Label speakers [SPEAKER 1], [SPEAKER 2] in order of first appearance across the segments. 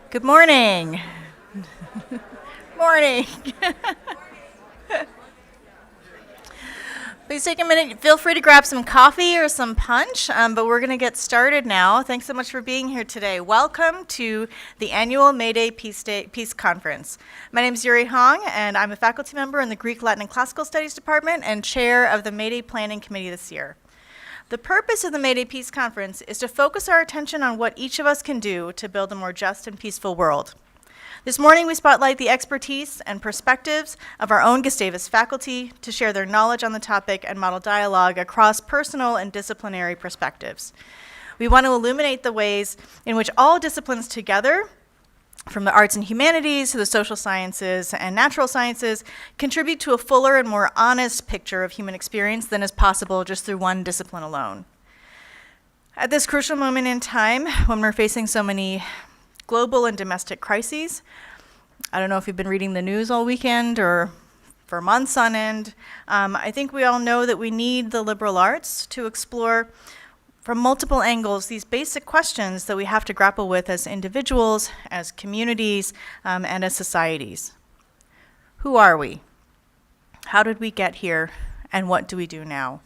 [SPEAKER 1] Good morning. Morning. Please take a minute. Feel free to grab some coffee or some punch, but we're going to get started now. Thanks so much for being here today. Welcome to the annual MAYDAY Peace Conference. My name is Yuri Hong, and I'm a faculty member in the Greek, Latin, and Classical Studies Department and chair of the MAYDAY Planning Committee this year. The purpose of the MAYDAY Peace Conference is to focus our attention on what each of us can do to build a more just and peaceful world. This morning, we spotlight the expertise and perspectives of our own Gustavus faculty to share their knowledge on the topic and model dialogue across personal and disciplinary perspectives. We want to illuminate the ways in which all disciplines together, from the arts and humanities to the social sciences and natural sciences, contribute to a fuller and more honest picture of human experience than is possible just through one discipline alone. At this crucial moment in time, when we're facing so many global and domestic crises, I don't know if you've been reading the news all weekend or for months on end, I think we all know that we need the liberal arts to explore from multiple angles these basic questions that we have to grapple with as individuals, as communities, and as societies. Who are we? How did we get here? And what do we do now?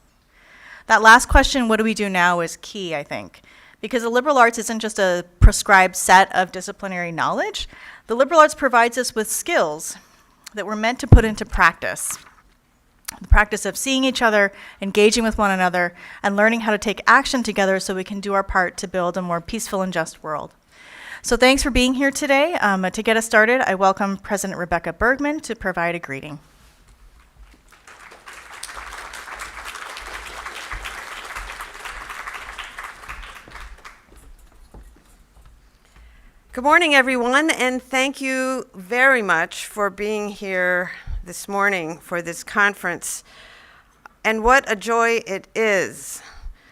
[SPEAKER 1] That last question, what do we do now, is key, I think, because the liberal arts isn't just a prescribed set of disciplinary knowledge. The liberal arts provides us with skills that we're meant to put into practice. The practice of seeing each other, engaging with one another, and learning how to take action together so we can do our part to build a more peaceful and just world. So thanks for being here today. To get us started, I welcome President Rebecca Bergman to provide a greeting.
[SPEAKER 2] Good morning, everyone, and thank you very much for being here this morning for this conference. And what a joy it is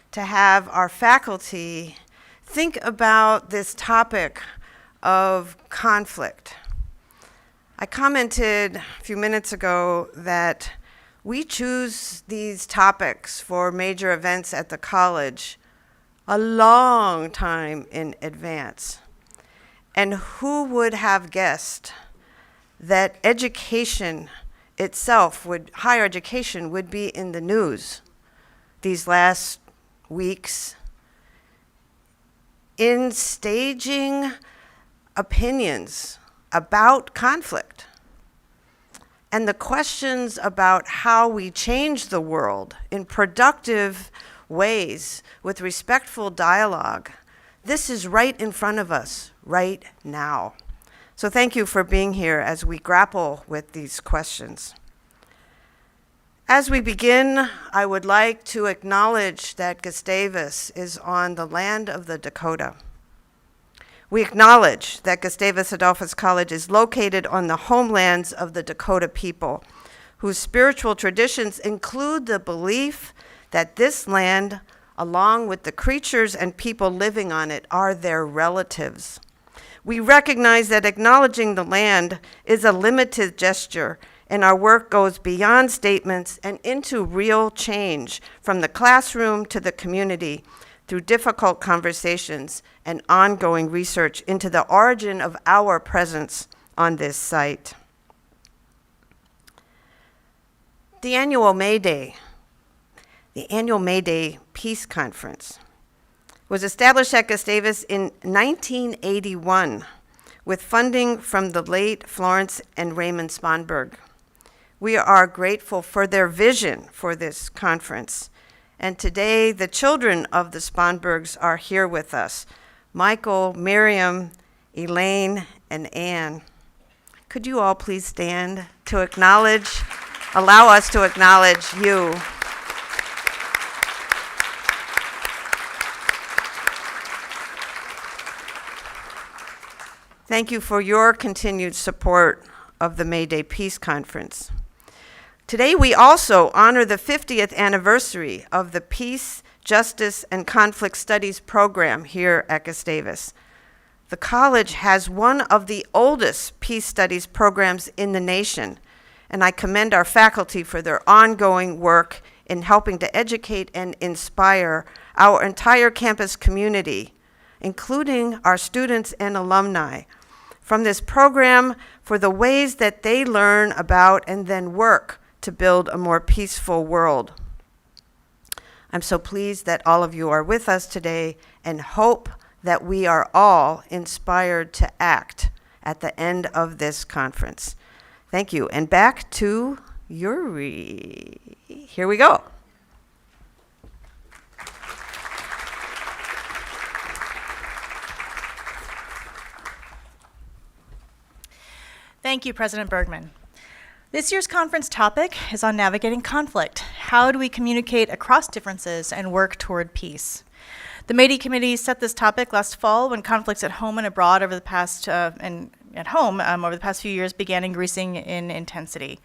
[SPEAKER 2] to have our faculty think about this topic of conflict. I commented a few minutes ago that we choose these topics for major events at the college a long time in advance. And who would have guessed that education itself, higher education, would be in the news these last weeks in staging opinions about conflict and the questions about how we change the world in productive ways with respectful dialogue. This is right in front of us right now. So thank you for being here as we grapple with these questions. As we begin, I would like to acknowledge that Gustavus is on the land of the Dakota. We acknowledge that Gustavus Adolphus College is located on the homelands of the Dakota people, whose spiritual traditions include the belief that this land, along with the creatures and people living on it, are their relatives. We recognize that acknowledging the land is a limited gesture, and our work goes beyond statements and into real change from the classroom to the community through difficult conversations and ongoing research into the origin of our presence on this site. The annual MAYDAY Peace Conference was established at Gustavus in 1981 with funding from the late Florence and Raymond Sponberg. We are grateful for their vision for this conference. And today, the children of the Sponbergs are here with us: Michael, Miriam, Elaine, and Anne. Could you all please stand to allow us to acknowledge you. Thank you for your continued support of the MAYDAY Peace Conference. Today, we also honor the 50th anniversary of the Peace, Justice, and Conflict Studies program here at Gustavus. The college has one of the oldest peace studies programs in the nation, and I commend our faculty for their ongoing work in helping to educate and inspire our entire campus community, including our students and alumni, from this program for the ways that they learn about and then work to build a more peaceful world. I'm so pleased that all of you are with us today and hope that we are all inspired to act at the end of this conference. Thank you. And back to Yuri. Here we go.
[SPEAKER 1] Thank you, President Bergman. This year's conference topic is on navigating conflict. How do we communicate across differences and work toward peace? The MAYDAY Committee set this topic last fall when conflicts at home and abroad over the past over the past few years began increasing in intensity.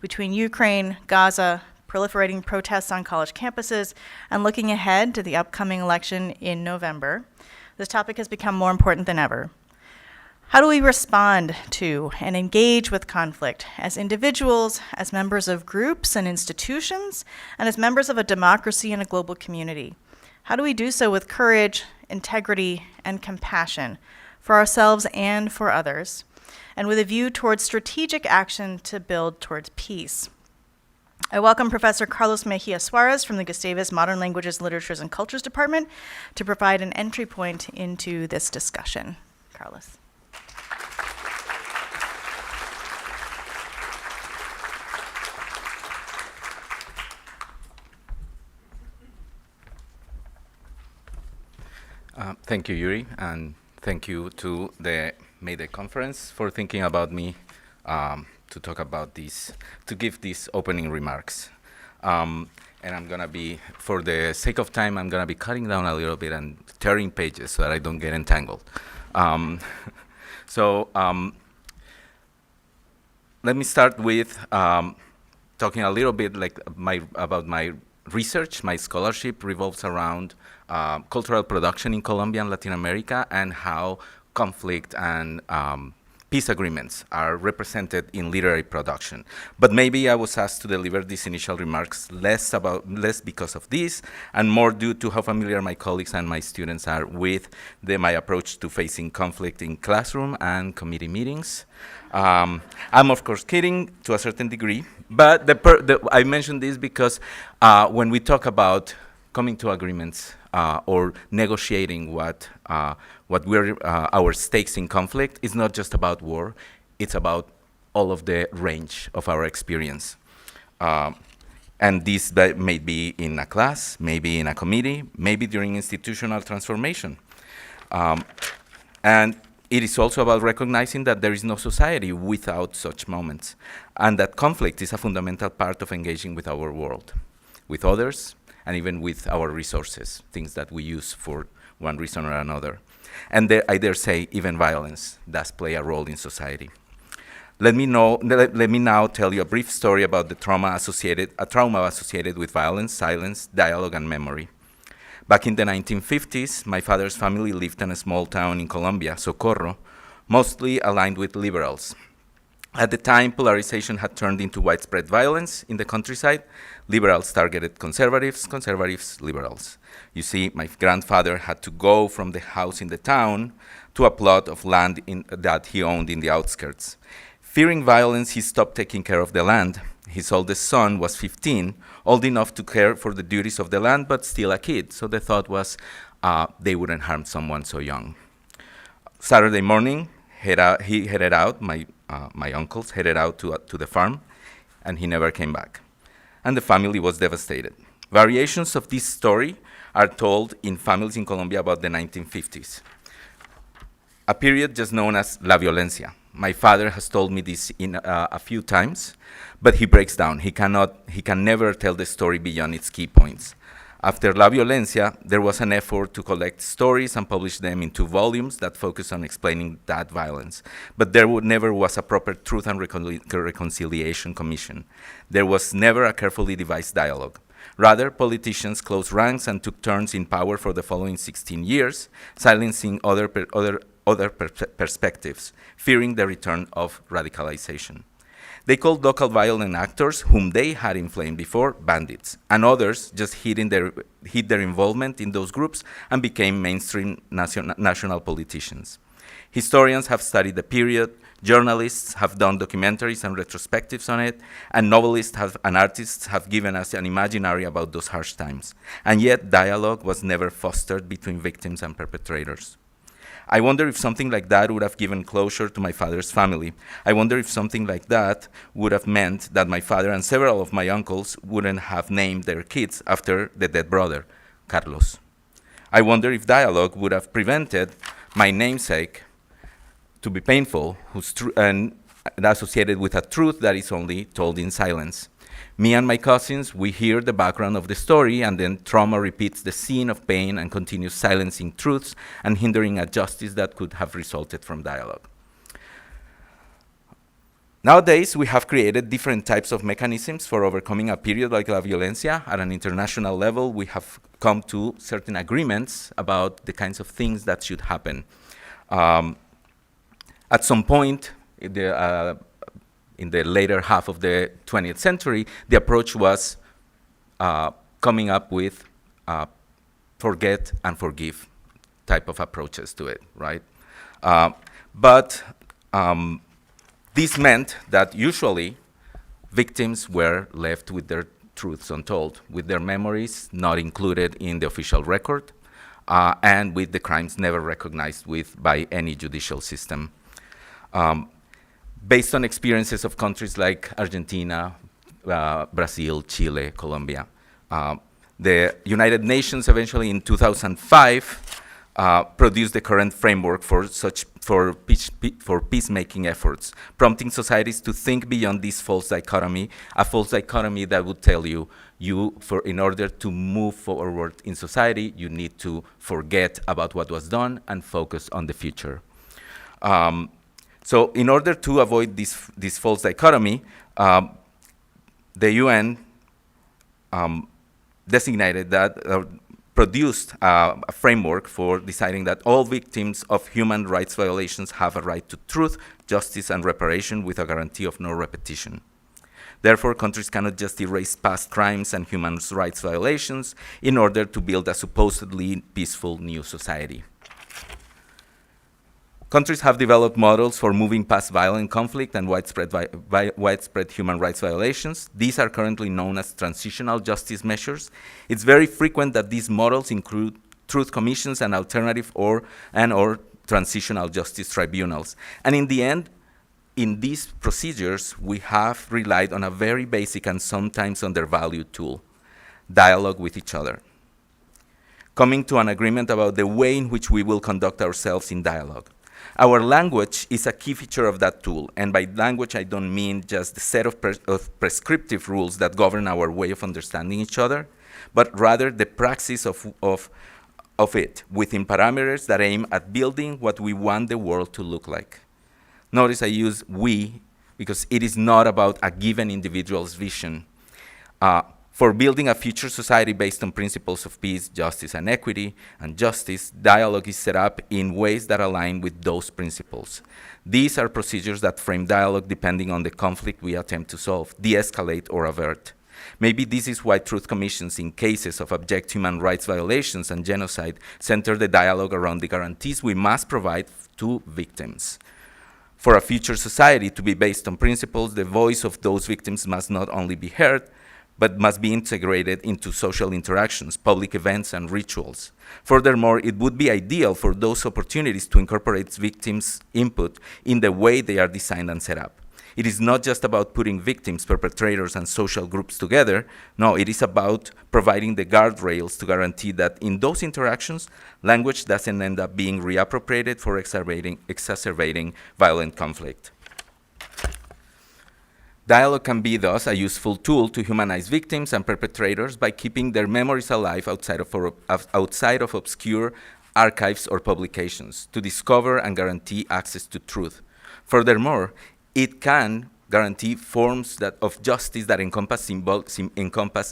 [SPEAKER 1] Between Ukraine, Gaza, proliferating protests on college campuses, and looking ahead to the upcoming election in November, this topic has become more important than ever. How do we respond to and engage with conflict as individuals, as members of groups and institutions, and as members of a democracy and a global community? How do we do so with courage, integrity, and compassion for ourselves and for others, and with a view towards strategic action to build towards peace? I welcome Professor Carlos Mejia Suarez from the Gustavus Modern Languages, Literatures, and Cultures Department to provide an entry point into this discussion. Carlos.
[SPEAKER 3] Thank you, Yuri, and thank you to the MAYDAY conference for thinking about me to talk about this, to give these opening remarks. And I'm gonna be, for the sake of time, I'm gonna be cutting down a little bit and tearing pages so that I don't get entangled. Let me start with talking a little bit about my research. My scholarship revolves around cultural production in Colombia and Latin America, and how conflict and peace agreements are represented in literary production. But maybe I was asked to deliver these initial remarks less because of this, and more due to how familiar my colleagues and my students are with my approach to facing conflict in classroom and committee meetings. I'm of course kidding to a certain degree, but I mention this because when we talk about coming to agreements or negotiating what we're our stakes in conflict, is not just about war, it's about all of the range of our experience. And this may be in a class, maybe in a committee, maybe during institutional transformation. And it is also about recognizing that there is no society without such moments, and that conflict is a fundamental part of engaging with our world, with others, and even with our resources, things that we use for one reason or another. And I dare say even violence does play a role in society. Let me now tell you a brief story about the trauma associated with violence, silence, dialogue, and memory. Back in the 1950s, my father's family lived in a small town in Colombia, Socorro, mostly aligned with liberals. At the time, polarization had turned into widespread violence in the countryside. Liberals targeted conservatives, conservatives liberals. You see, my grandfather had to go from the house in the town to a plot of land that he owned in the outskirts. Fearing violence, he stopped taking care of the land. His oldest son was 15, old enough to care for the duties of the land, but still a kid. So the thought was they wouldn't harm someone so young. Saturday morning, he headed out, my uncles headed out to the farm, and he never came back. And the family was devastated. Variations of this story are told in families in Colombia about the 1950s, a period just known as La Violencia. My father has told me this a few times, but he breaks down. He can never tell the story beyond its key points. After La Violencia, there was an effort to collect stories and publish them in 2 volumes that focus on explaining that violence. But there never was a proper Truth and Reconciliation Commission. There was never a carefully devised dialogue. Rather, politicians closed ranks and took turns in power for the following 16 years, silencing other perspectives, fearing the return of radicalization. They called local violent actors, whom they had inflamed before, bandits, and others just hid their involvement in those groups and became mainstream national politicians. Historians have studied the period, journalists have done documentaries and retrospectives on it, and novelists and artists have given us an imaginary about those harsh times. And yet, dialogue was never fostered between victims and perpetrators. I wonder if something like that would have given closure to my father's family. I wonder if something like that would have meant that my father and several of my uncles wouldn't have named their kids after the dead brother, Carlos. I wonder if dialogue would have prevented my namesake to be painful and associated with a truth that is only told in silence. Me and my cousins, we hear the background of the story, and then trauma repeats the scene of pain and continues silencing truths and hindering a justice that could have resulted from dialogue. Nowadays, we have created different types of mechanisms for overcoming a period like la violencia. At an international level, we have come to certain agreements about the kinds of things that should happen. At some point, in the later half of the 20th century, the approach was coming up with forget and forgive type of approaches to it, right? But this meant that usually victims were left with their truths untold, with their memories not included in the official record, and with the crimes never recognized by any judicial system. Based on experiences of countries like Argentina, Brazil, Chile, Colombia, the United Nations eventually in 2005 produced the current framework for peacemaking efforts, prompting societies to think beyond this false dichotomy, a false dichotomy that would tell you, in order to move forward in society, you need to forget about what was done and focus on the future. So in order to avoid this false dichotomy, the UN designated that, produced a framework for deciding that all victims of human rights violations have a right to truth, justice, and reparation with a guarantee of no repetition. Therefore, countries cannot just erase past crimes and human rights violations in order to build a supposedly peaceful new society. Countries have developed models for moving past violent conflict and widespread human rights violations. These are currently known as transitional justice measures. It's very frequent that these models include truth commissions and alternative or transitional justice tribunals. And in the end, in these procedures, we have relied on a very basic and sometimes undervalued tool, dialogue with each other. Coming to an agreement about the way in which we will conduct ourselves in dialogue. Our language is a key feature of that tool, and by language I don't mean just the set of prescriptive rules that govern our way of understanding each other, but rather the praxis of it within parameters that aim at building what we want the world to look like. Notice I use we because it is not about a given individual's vision. For building a future society based on principles of peace, justice, and equity, and justice, dialogue is set up in ways that align with those principles. These are procedures that frame dialogue depending on the conflict we attempt to solve, de-escalate, or avert. Maybe this is why truth commissions in cases of abject human rights violations and genocide center the dialogue around the guarantees we must provide to victims. For a future society to be based on principles, the voice of those victims must not only be heard, but must be integrated into social interactions, public events, and rituals. Furthermore, it would be ideal for those opportunities to incorporate victims' input in the way they are designed and set up. It is not just about putting victims, perpetrators, and social groups together. No, it is about providing the guardrails to guarantee that in those interactions, language doesn't end up being reappropriated for exacerbating violent conflict. Dialogue can be, thus, a useful tool to humanize victims and perpetrators by keeping their memories alive outside of obscure archives or publications, to discover and guarantee access to truth. Furthermore, it can guarantee forms of justice that encompass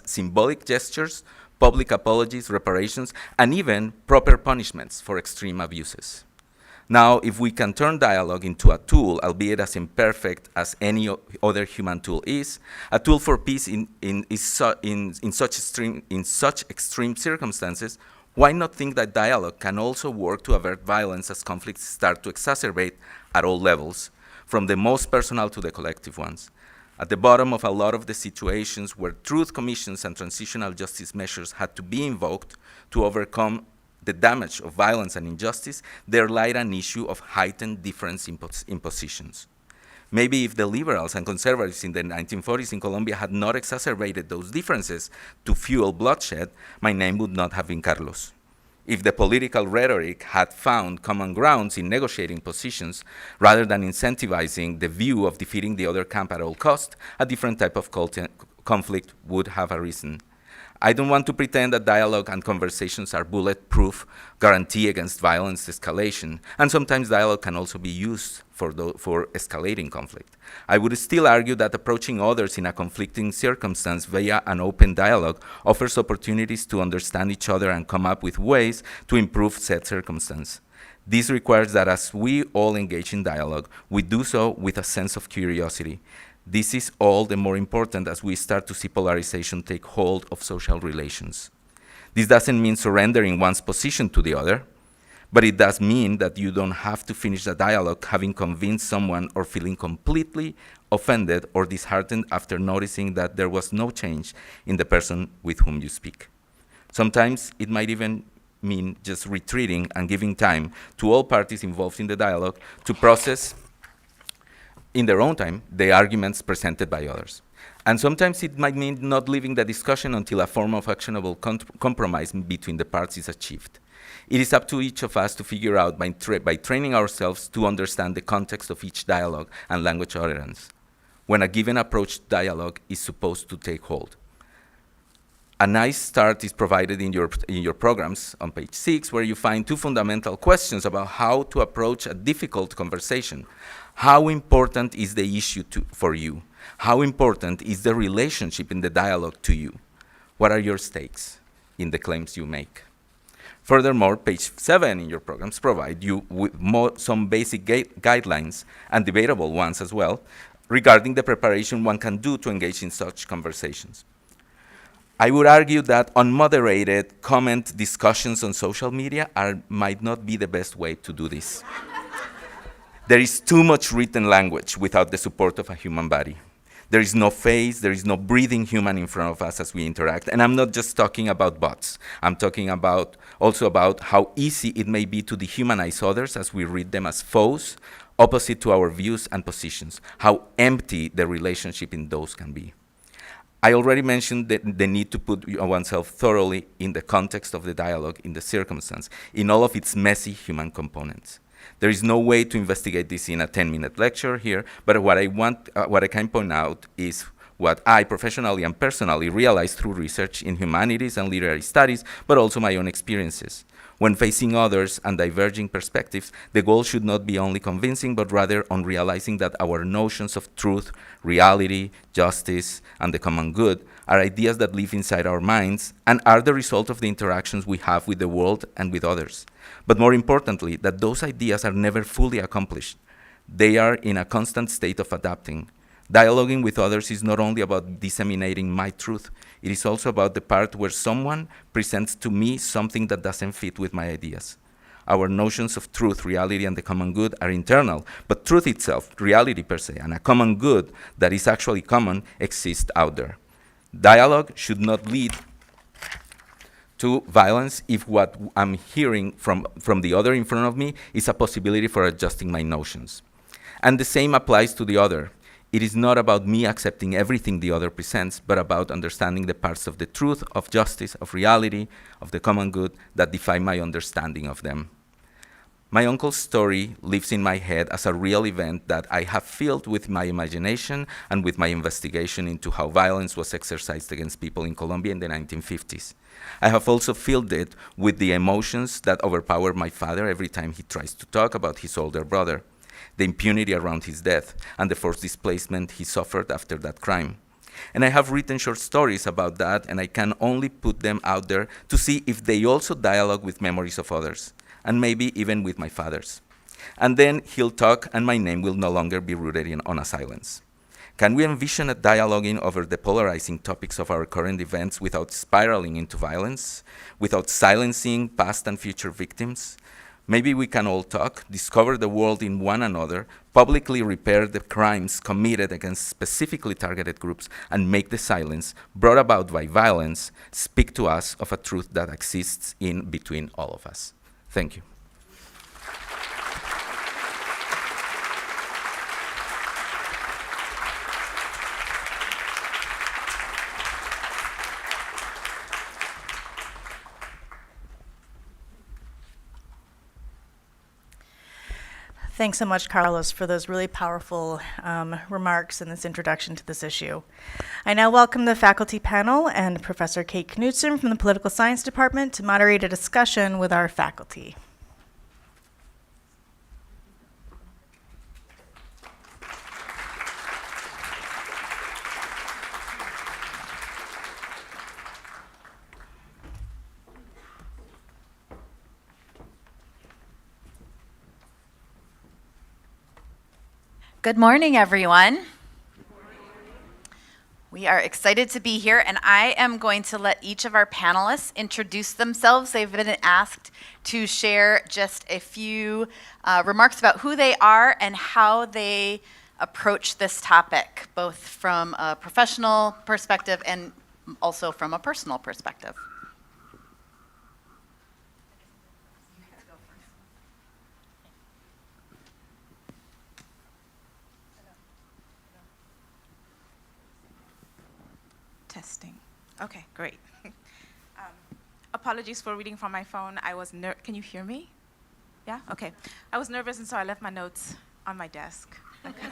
[SPEAKER 3] symbolic gestures, public apologies, reparations, and even proper punishments for extreme abuses. Now, if we can turn dialogue into a tool, albeit as imperfect as any other human tool is, a tool for peace in such extreme circumstances, Why not think that dialogue can also work to avert violence as conflicts start to exacerbate at all levels, from the most personal to the collective ones? At the bottom of a lot of the situations where truth commissions and transitional justice measures had to be invoked to overcome the damage of violence and injustice, there lied an issue of heightened difference in positions. Maybe if the liberals and conservatives in the 1940s in Colombia had not exacerbated those differences to fuel bloodshed, my name would not have been Carlos. If the political rhetoric had found common grounds in negotiating positions rather than incentivizing the view of defeating the other camp at all cost, a different type of conflict would have arisen. I don't want to pretend that dialogue and conversations are bulletproof, guarantee against violence escalation, and sometimes dialogue can also be used for escalating conflict. I would still argue that approaching others in a conflicting circumstance via an open dialogue offers opportunities to understand each other and come up with ways to improve said circumstance. This requires that as we all engage in dialogue, we do so with a sense of curiosity. This is all the more important as we start to see polarization take hold of social relations. This doesn't mean surrendering one's position to the other, but it does mean that you don't have to finish the dialogue having convinced someone or feeling completely offended or disheartened after noticing that there was no change in the person with whom you speak. Sometimes it might even mean just retreating and giving time to all parties involved in the dialogue to process in their own time the arguments presented by others. And sometimes it might mean not leaving the discussion until a form of actionable compromise between the parties is achieved. It is up to each of us to figure out by training ourselves to understand the context of each dialogue and language utterance when a given approach to dialogue is supposed to take hold. A nice start is provided in your programs on page 6, where you find 2 fundamental questions about how to approach a difficult conversation. How important is the issue for you? How important is the relationship in the dialogue to you? What are your stakes in the claims you make? Furthermore, page 7 in your programs provide you with some basic guidelines, and debatable ones as well, regarding the preparation one can do to engage in such conversations. I would argue that unmoderated comment discussions on social media might not be the best way to do this. There is too much written language without the support of a human body. There is no face, there is no breathing human in front of us as we interact. And I'm not just talking about bots. I'm talking also about how easy it may be to dehumanize others as we read them as foes, opposite to our views and positions, how empty the relationship in those can be. I already mentioned the need to put oneself thoroughly in the context of the dialogue, in the circumstance, in all of its messy human components. There is no way to investigate this in a 10-minute lecture here, but what I can point out is what I professionally and personally realized through research in humanities and literary studies, but also my own experiences. When facing others and diverging perspectives, the goal should not be only convincing, but rather on realizing that our notions of truth, reality, justice, and the common good are ideas that live inside our minds and are the result of the interactions we have with the world and with others. But more importantly, that those ideas are never fully accomplished. They are in a constant state of adapting. Dialoguing with others is not only about disseminating my truth, it is also about the part where someone presents to me something that doesn't fit with my ideas. Our notions of truth, reality, and the common good are internal, but truth itself, reality per se, and a common good that is actually common exist out there. Dialogue should not lead to violence if what I'm hearing from the other in front of me is a possibility for adjusting my notions. And the same applies to the other. It is not about me accepting everything the other presents, but about understanding the parts of the truth, of justice, of reality, of the common good that defy my understanding of them. My uncle's story lives in my head as a real event that I have filled with my imagination and with my investigation into how violence was exercised against people in Colombia in the 1950s. I have also filled it with the emotions that overpower my father every time he tries to talk about his older brother, the impunity around his death, and the forced displacement he suffered after that crime. And I have written short stories about that, and I can only put them out there to see if they also dialogue with memories of others, and maybe even with my father's. And then he'll talk, and my name will no longer be rooted on a silence. Can we envision a dialoguing over the polarizing topics of our current events without spiraling into violence, without silencing past and future victims? Maybe we can all talk, discover the world in one another, publicly repair the crimes committed against specifically targeted groups, and make the silence brought about by violence speak to us of a truth that exists in between all of us. Thank you.
[SPEAKER 1] Thanks so much, Carlos, for those really powerful remarks and this introduction to this issue. I now welcome the faculty panel and Professor Kate Knudsen from the Political Science Department to moderate a discussion with our faculty.
[SPEAKER 4] Good morning, everyone. We are excited to be here, and I am going to let each of our panelists introduce themselves. They've been asked to share just a few remarks about who they are and how they approach this topic, both from a professional perspective and also from a personal perspective.
[SPEAKER 5] Testing. Okay, great. Apologies for reading from my phone. Can you hear me? Yeah? Okay. I was nervous, and so I left my notes on my desk. Okay.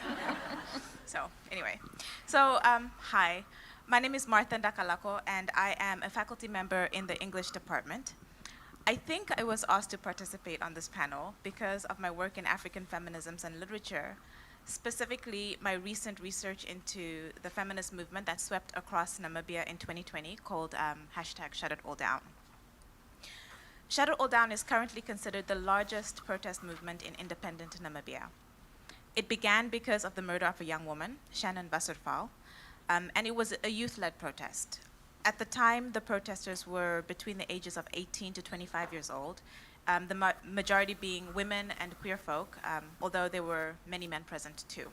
[SPEAKER 5] Hi. My name is Martha Ndakalako, and I am a faculty member in the English department. I think I was asked to participate on this panel because of my work in African feminisms and literature, specifically my recent research into the feminist movement that swept across Namibia in 2020 called hashtag Shut It All Down. Shut It All Down is currently considered the largest protest movement in independent Namibia. It began because of the murder of a young woman, Shannon Basserfall, and it was a youth-led protest. At the time, the protesters were between the ages of 18 to 25 years old, the majority being women and queer folk, although there were many men present too.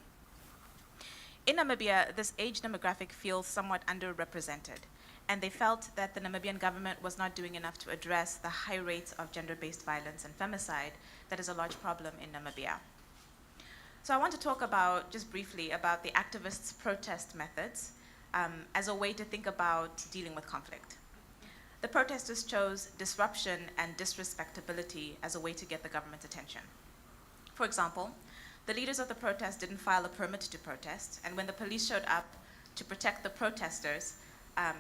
[SPEAKER 5] In Namibia, this age demographic feels somewhat underrepresented, and they felt that the Namibian government was not doing enough to address the high rates of gender-based violence and femicide that is a large problem in Namibia. So I want to talk about, just briefly, about the activists' protest methods as a way to think about dealing with conflict. The protesters chose disruption and disrespectability as a way to get the government's attention. For example, the leaders of the protest didn't file a permit to protest, and when the police showed up to protect the protesters,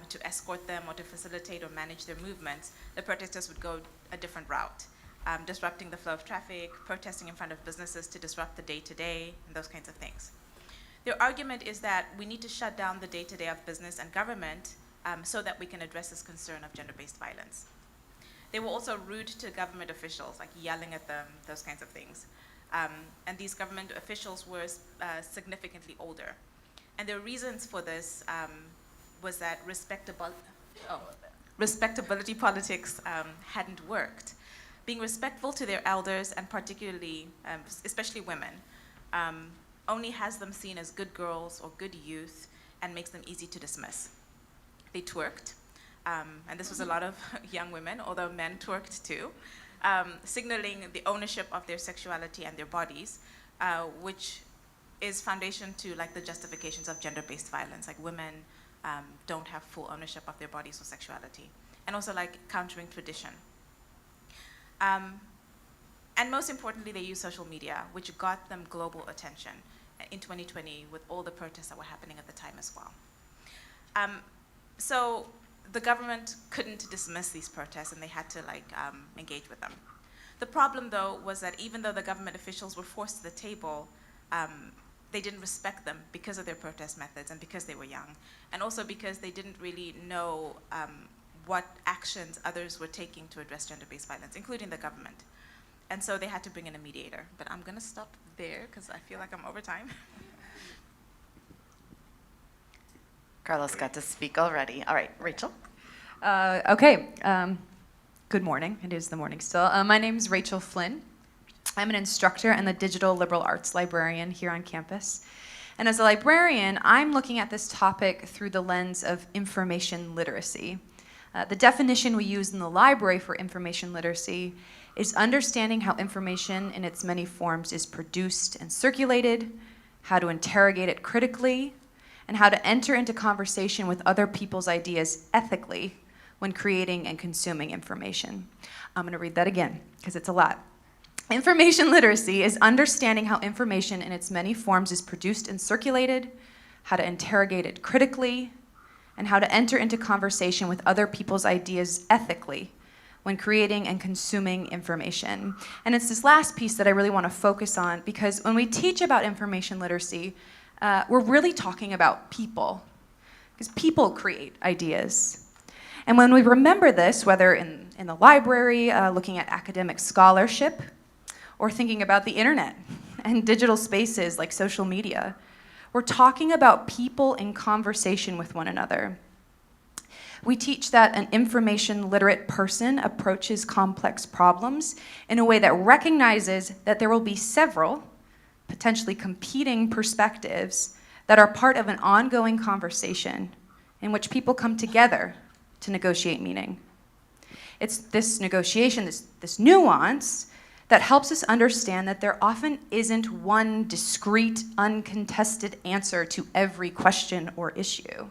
[SPEAKER 5] to escort them or to facilitate or manage their movements, the protesters would go a different route, disrupting the flow of traffic, protesting in front of businesses to disrupt the day-to-day, and those kinds of things. Their argument is that we need to shut down the day-to-day of business and government so that we can address this concern of gender-based violence. They were also rude to government officials, like yelling at them, those kinds of things. And these government officials were significantly older. And their reasons for this was that respectability politics hadn't worked. Being respectful to their elders, and particularly, especially women, only has them seen as good girls or good youth and makes them easy to dismiss. They twerked, and this was a lot of young women, although men twerked too, signaling the ownership of their sexuality and their bodies, which is foundation to like the justifications of gender-based violence, like women don't have full ownership of their bodies or sexuality, and also like countering tradition. And most importantly, they use social media, which got them global attention in 2020 with all the protests that were happening at the time as well. So the government couldn't dismiss these protests, and they had to engage with them. The problem, though, was that even though the government officials were forced to the table, they didn't respect them because of their protest methods and because they were young, and also because they didn't really know what actions others were taking to address gender-based violence, including the government. And so they had to bring in a mediator. But I'm going to stop there because I feel like I'm over time.
[SPEAKER 4] Carlos got to speak already. All right, Rachel.
[SPEAKER 6] Okay. Good morning. It is the morning still. My name is Rachel Flynn. I'm an instructor and the digital liberal arts librarian here on campus. And as a librarian, I'm looking at this topic through the lens of information literacy. The definition we use in the library for information literacy is understanding how information in its many forms is produced and circulated, how to interrogate it critically, and how to enter into conversation with other people's ideas ethically when creating and consuming information. I'm going to read that again because it's a lot. Information literacy is understanding how information in its many forms is produced and circulated, how to interrogate it critically, and how to enter into conversation with other people's ideas ethically when creating and consuming information. And it's this last piece that I really want to focus on, because when we teach about information literacy, we're really talking about people, because people create ideas. And when we remember this, whether in the library, looking at academic scholarship, or thinking about the internet and digital spaces like social media, we're talking about people in conversation with one another. We teach that an information literate person approaches complex problems in a way that recognizes that there will be several, potentially competing perspectives that are part of an ongoing conversation in which people come together to negotiate meaning. It's this negotiation, this nuance, that helps us understand that there often isn't one discrete, uncontested answer to every question or issue.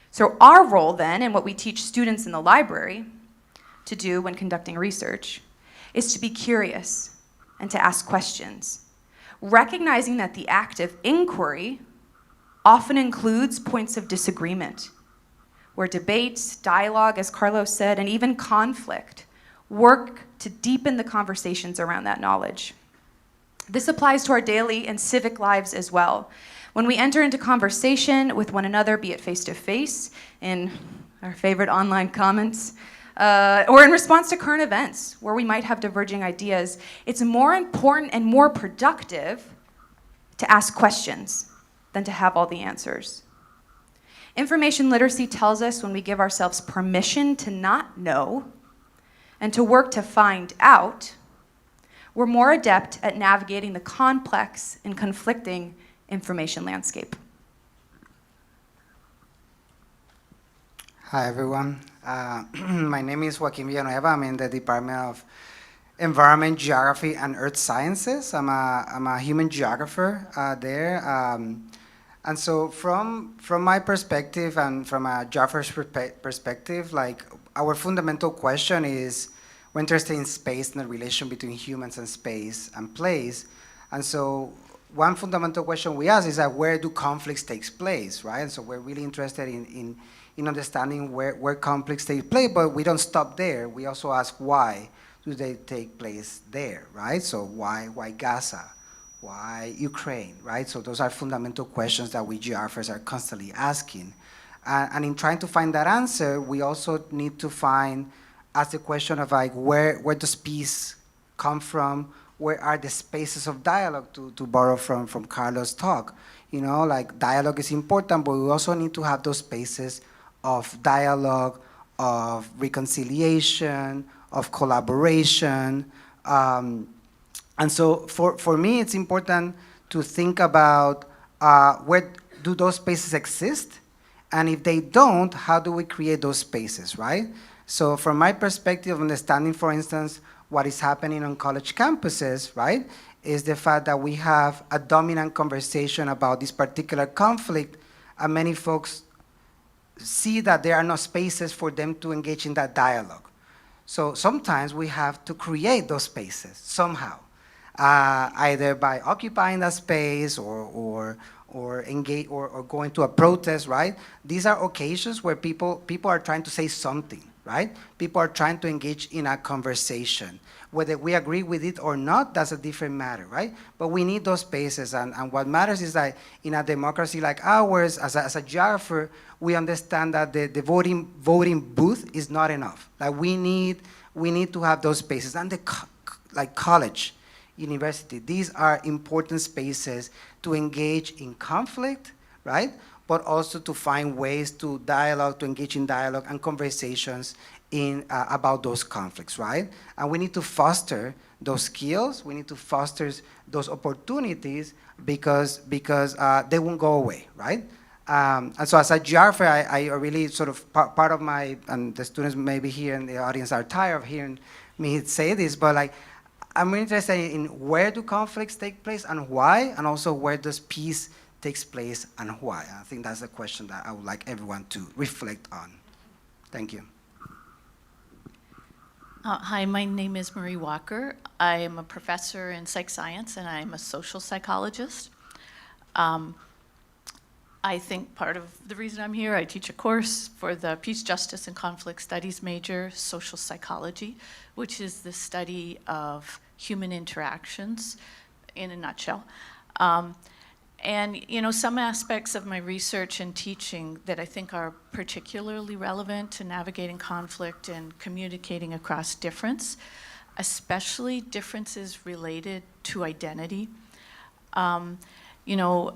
[SPEAKER 6] So our role then, and what we teach students in the library to do when conducting research, is to be curious and to ask questions, recognizing that the act of inquiry often includes points of disagreement, where debate, dialogue, as Carlos said, and even conflict work to deepen the conversations around that knowledge. This applies to our daily and civic lives as well. When we enter into conversation with one another, be it face-to-face, in our favorite online comments, or in response to current events where we might have diverging ideas, it's more important and more productive to ask questions than to have all the answers. Information literacy tells us when we give ourselves permission to not know and to work to find out, we're more adept at navigating the complex and conflicting information landscape.
[SPEAKER 7] Hi, everyone. My name is Joaquin Villanueva. I'm in the Department of Environment, Geography, and Earth Sciences. I'm a human geographer there. And so from my perspective and from a geographer's perspective, like our fundamental question is, we're interested in space and the relation between humans and space and place. And so one fundamental question we ask is that where do conflicts take place, right? And so we're really interested in understanding where conflicts take place, but we don't stop there. We also ask why do they take place there, right? So why Gaza? Why Ukraine, right? So those are fundamental questions that we geographers are constantly asking. And in trying to find that answer, we also need to ask the question of like, where does peace come from? Where are the spaces of dialogue, to borrow from Carlos' talk? You know, like dialogue is important, but we also need to have those spaces of dialogue, of reconciliation, of collaboration. And so for me, it's important to think about where do those spaces exist? And if they don't, how do we create those spaces, right? So from my perspective, understanding, for instance, what is happening on college campuses, right, is the fact that we have a dominant conversation about this particular conflict, and many folks see that there are no spaces for them to engage in that dialogue. So sometimes we have to create those spaces somehow, either by occupying that space or engage or going to a protest, right? These are occasions where people are trying to say something, right? People are trying to engage in a conversation. Whether we agree with it or not, that's a different matter, right? But we need those spaces, and what matters is that in a democracy like ours, as a geographer, we understand that the voting booth is not enough. Like we need to have those spaces, and like college, university, these are important spaces to engage in conflict, right? but also to find ways to dialogue, to engage in dialogue and conversations about those conflicts, right? And we need to foster those skills. We need to foster those opportunities because they won't go away, right? And so as a geographer, I really sort of, part of my, and the students maybe here in the audience are tired of hearing me say this, but like, I'm really interested in where do conflicts take place and why, and also where does peace takes place and why. I think that's the question that I would like everyone to reflect on. Thank you.
[SPEAKER 8] Hi, my name is Marie Walker. I am a professor in psych science and I am a social psychologist. I think part of the reason I'm here, I teach a course for the Peace, Justice, and Conflict Studies major, Social Psychology, which is the study of human interactions in a nutshell. And you know, some aspects of my research and teaching that I think are particularly relevant to navigating conflict and communicating across difference, especially differences related to identity. You know,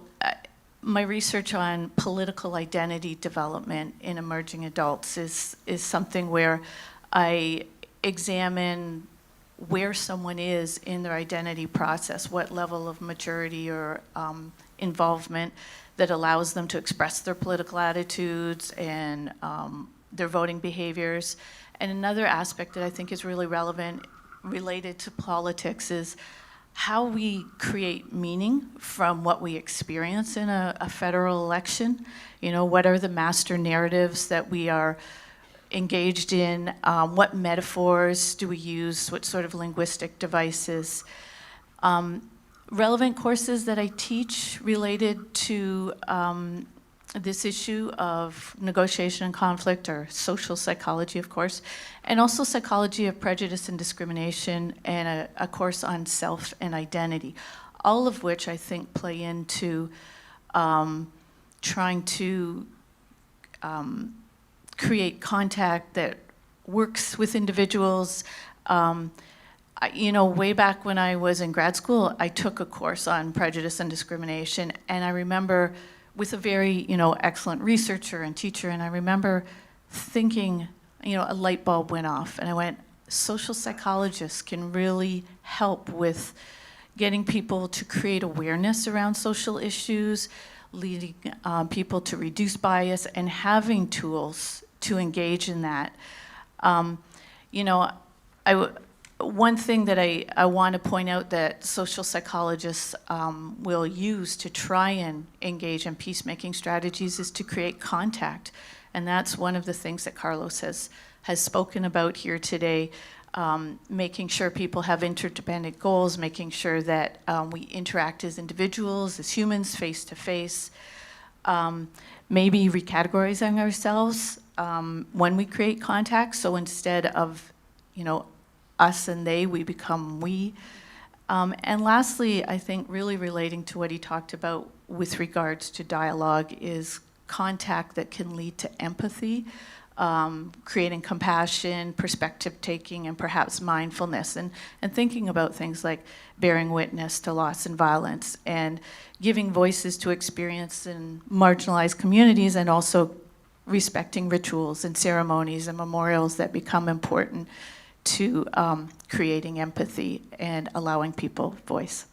[SPEAKER 8] my research on political identity development in emerging adults is something where I examine where someone is in their identity process, what level of maturity or involvement that allows them to express their political attitudes and their voting behaviors. And another aspect that I think is really relevant related to politics is how we create meaning from what we experience in a federal election. You know, what are the master narratives that we are engaged in? What metaphors do we use? What sort of linguistic devices? Relevant courses that I teach related to this issue of negotiation and conflict are social psychology, of course, and also psychology of prejudice and discrimination, and a course on self and identity, all of which I think play into trying to create contact that works with individuals. You know, way back when I was in grad school, I took a course on prejudice and discrimination, and I remember with a very, you know, excellent researcher and teacher, and I remember thinking, you know, a light bulb went off, and I went, social psychologists can really help with getting people to create awareness around social issues, leading people to reduce bias, and having tools to engage in that. You know, one thing that I want to point out that social psychologists will use to try and engage in peacemaking strategies is to create contact. And that's one of the things that Carlos has spoken about here today, making sure people have interdependent goals, making sure that we interact as individuals, as humans, face to face, maybe recategorizing ourselves when we create contact. So instead of, you know, us and they, we become we. And lastly, I think really relating to what he talked about with regards to dialogue is contact that can lead to empathy, creating compassion, perspective taking, and perhaps mindfulness, and thinking about things like bearing witness to loss and violence, and giving voices to experience in marginalized communities, and also respecting rituals and ceremonies and memorials that become important to creating empathy and allowing people voice.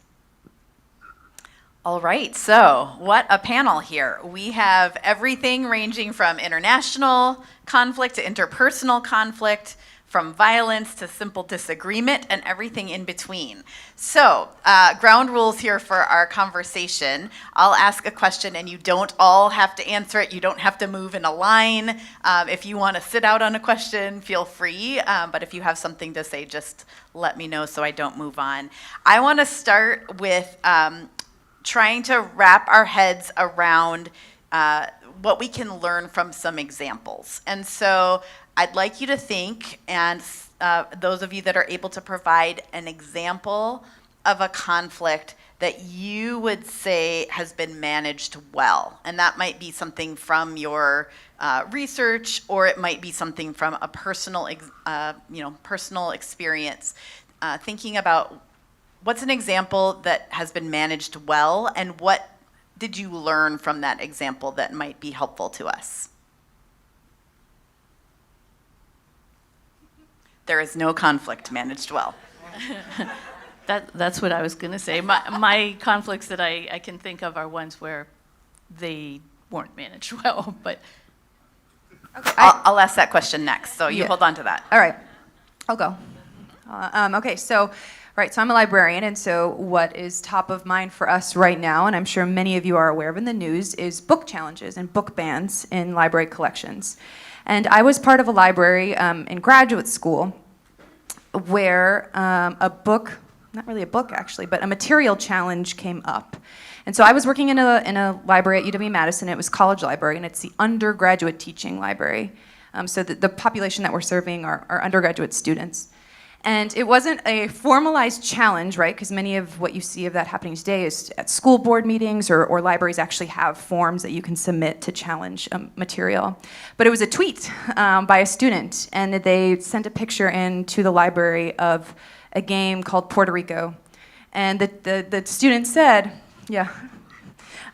[SPEAKER 4] All right, so what a panel here. We have everything ranging from international conflict to interpersonal conflict, from violence to simple disagreement, and everything in between. So, ground rules here for our conversation. I'll ask a question and you don't all have to answer it. You don't have to move in a line. If you want to sit out on a question, feel free. But if you have something to say, just let me know so I don't move on. I want to start with trying to wrap our heads around what we can learn from some examples. And so I'd like you to think, and those of you that are able to provide an example of a conflict that you would say has been managed well. And that might be something from your research, or it might be something from a personal, personal experience. Thinking about what's an example that has been managed well, and what did you learn from that example that might be helpful to us? There is no conflict managed well.
[SPEAKER 8] That's what I was going to say. My conflicts that I can think of are ones where they weren't managed well, but
[SPEAKER 6] Okay.
[SPEAKER 4] I'll ask that question next, so you
[SPEAKER 6] Yeah.
[SPEAKER 4] hold on to that.
[SPEAKER 6] All right, I'll go. Okay, so I'm a librarian, and so what is top of mind for us right now, and I'm sure many of you are aware of in the news, is book challenges and book bans in library collections. And I was part of a library in graduate school where a book, not really a book actually, but a material challenge came up. And so I was working in a library at UW-Madison. It was college library, and it's the undergraduate teaching library. So the population that we're serving are undergraduate students. And it wasn't a formalized challenge, right? Because many of what you see of that happening today is at school board meetings, or libraries actually have forms that you can submit to challenge material. But it was a tweet by a student, and they sent a picture in to the library of a game called Puerto Rico. And the student said, yeah,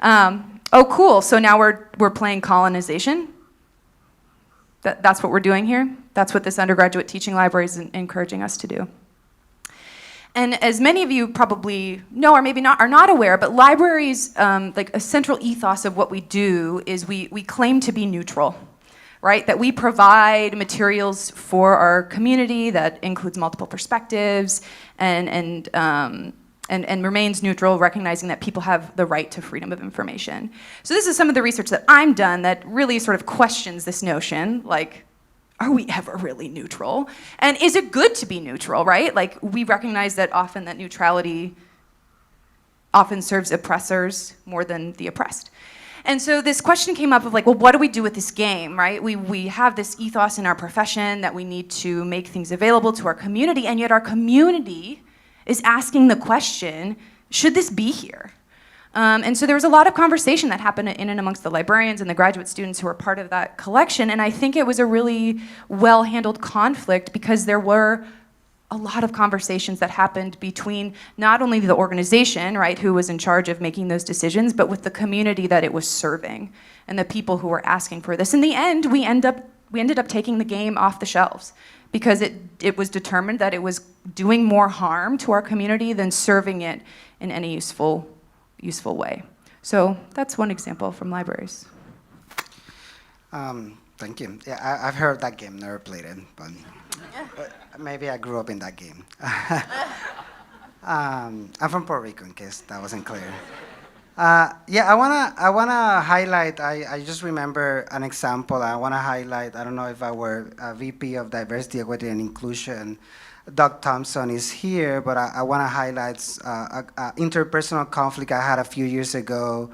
[SPEAKER 6] oh cool, so now we're playing colonization? That's what we're doing here? That's what this undergraduate teaching library is encouraging us to do. And as many of you probably know, or maybe not, are not aware, but libraries, like a central ethos of what we do is we claim to be neutral, right? That we provide materials for our community that includes multiple perspectives and remains neutral, recognizing that people have the right to freedom of information. So this is some of the research that I'm done that really sort of questions this notion, like, are we ever really neutral? And is it good to be neutral, right? Like, we recognize that often that neutrality often serves oppressors more than the oppressed. And so this question came up of like, well, what do we do with this game, right? We have this ethos in our profession that we need to make things available to our community, and yet our community is asking the question, should this be here? And so there was a lot of conversation that happened in and amongst the librarians and the graduate students who were part of that collection, and I think it was a really well-handled conflict because there were a lot of conversations that happened between not only the organization, right, who was in charge of making those decisions, but with the community that it was serving and the people who were asking for this. In the end, we ended up taking the game off the shelves because it was determined that it was doing more harm to our community than serving it in any useful way. So that's one example from libraries.
[SPEAKER 7] Thank you. Yeah, I've heard that game, never played it, but maybe I grew up in that game. I'm from Puerto Rico, in case that wasn't clear. Yeah, I wanna highlight. I just remember an example. I wanna highlight. I don't know if our VP of Diversity, Equity, and Inclusion, Doug Thompson, is here, but I wanna highlight interpersonal conflict I had a few years ago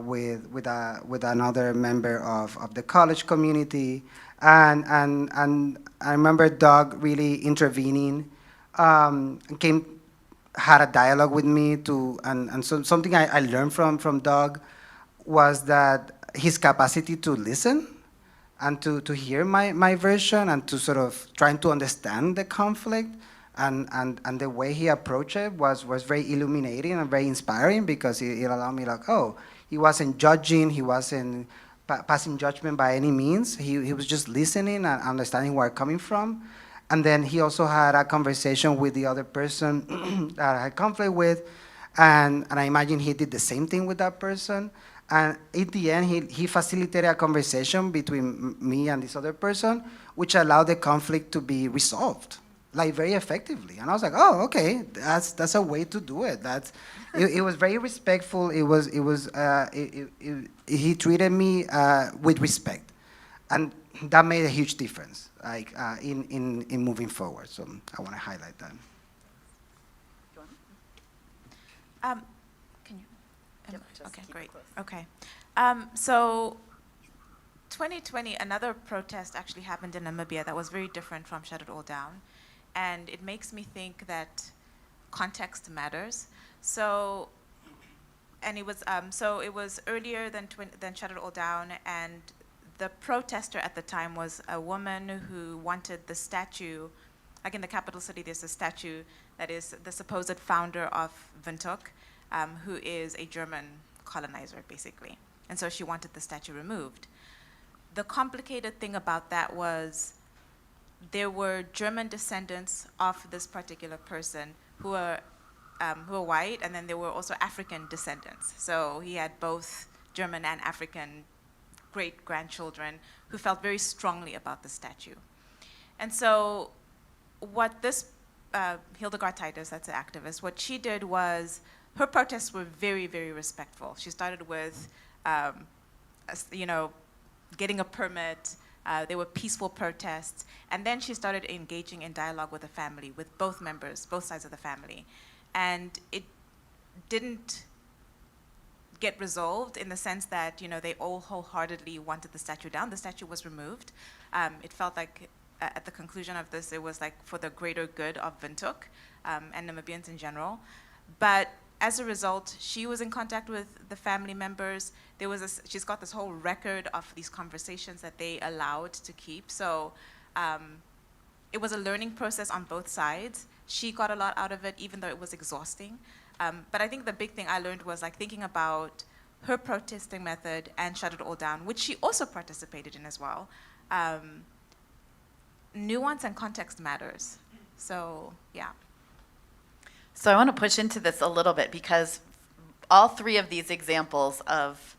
[SPEAKER 7] with another member of the college community, and I remember Doug really intervening, had a dialogue with me and so something I learned from Doug was that his capacity to listen and to hear my version and to sort of trying to understand the conflict and the way he approached it was very illuminating and very inspiring because it allowed me like, oh, he wasn't judging, he wasn't passing judgment by any means, he was just listening and understanding where I'm coming from. And then he also had a conversation with the other person that I had conflict with, and I imagine he did the same thing with that person. And at the end, he facilitated a conversation between me and this other person, which allowed the conflict to be resolved, like very effectively. And I was like, oh, okay, that's a way to do it. It was very respectful. He treated me with respect, and that made a huge difference, like in moving forward. So I want to highlight that.
[SPEAKER 5] Can you? Okay, great. Okay. So 2020, another protest actually happened in Namibia that was very different from Shut It All Down. And it makes me think that context matters. So, and it was earlier than Shut It All Down, and the protester at the time was a woman who wanted the statue, like in the capital city, there's a statue that is the supposed founder of Windhoek, who is a German colonizer, basically. And so she wanted the statue removed. The complicated thing about that was there were German descendants of this particular person who were white, and then there were also African descendants. So he had both German and African great-grandchildren who felt very strongly about the statue. And so what this Hildegard Titus, that's an activist, what she did was, her protests were very, very respectful. She started with, getting a permit. There were peaceful protests. And then she started engaging in dialogue with the family, with both members, both sides of the family. And it didn't get resolved in the sense that, they all wholeheartedly wanted the statue down. The statue was removed. It felt like at the conclusion of this, it was like for the greater good of Windhoek and Namibians in general. But as a result, she was in contact with the family members. She's got this whole record of these conversations that they allowed to keep. So it was a learning process on both sides. She got a lot out of it, even though it was exhausting. But I think the big thing I learned was like thinking about her protesting method and Shut It All Down, which she also participated in as well. Nuance and context matters. So, yeah.
[SPEAKER 4] So I want to push into this a little bit because all three of these examples of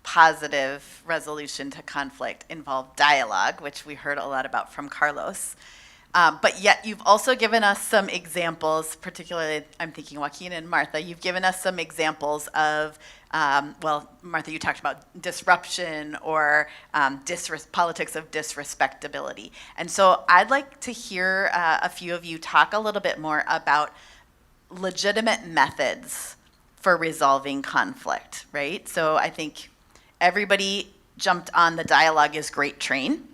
[SPEAKER 4] positive resolution to conflict involve dialogue, which we heard a lot about from Carlos. But yet you've also given us some examples, particularly I'm thinking Joaquin and Martha, you've given us some examples of, Martha, you talked about disruption or politics of disrespectability. And so I'd like to hear a few of you talk a little bit more about legitimate methods for resolving conflict, right? So I think everybody jumped on the dialogue is great train.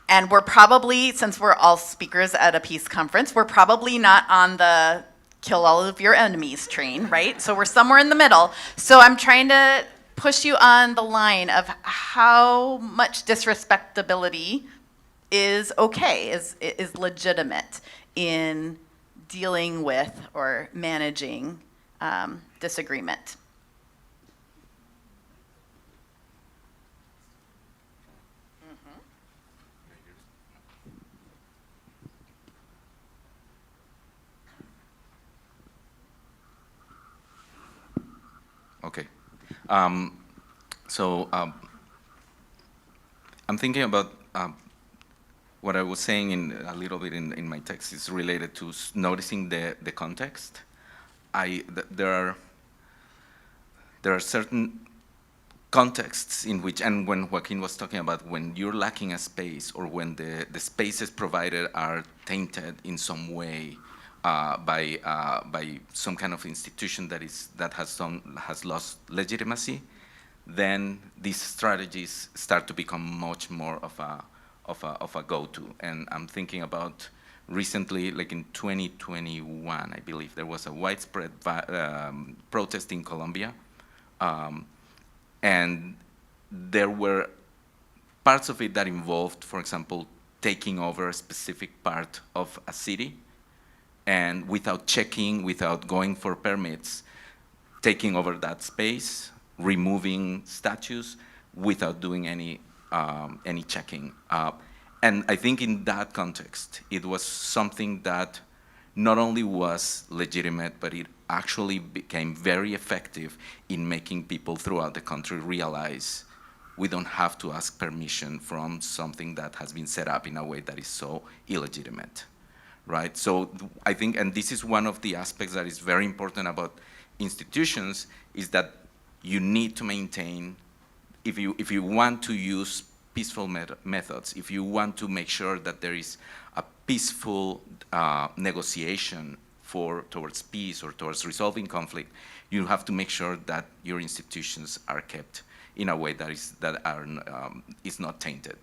[SPEAKER 4] And we're probably, since we're all speakers at a peace conference, we're probably not on the kill all of your enemies train, right? So we're somewhere in the middle. So I'm trying to push you on the line of how much disrespectability is okay, is legitimate in dealing with or managing disagreement.
[SPEAKER 3] Okay. I'm thinking about what I was saying a little bit in my text is related to noticing the context. There are certain contexts in which, and when Joaquin was talking about when you're lacking a space or when the spaces provided are tainted in some way by some kind of institution that has lost legitimacy, then these strategies start to become much more of a go-to. And I'm thinking about recently, like in 2021, I believe there was a widespread protest in Colombia, and there were parts of it that involved, for example, taking over a specific part of a city, and without checking, without going for permits, taking over that space, removing statues without doing any checking. And I think in that context, it was something that not only was legitimate, but it actually became very effective in making people throughout the country realize we don't have to ask permission from something that has been set up in a way that is so illegitimate. Right? So I think, and this is one of the aspects that is very important about institutions, is that you need to maintain, if you want to use peaceful methods, if you want to make sure that there is a peaceful negotiation towards peace or towards resolving conflict, you have to make sure that your institutions are kept in a way that is not tainted.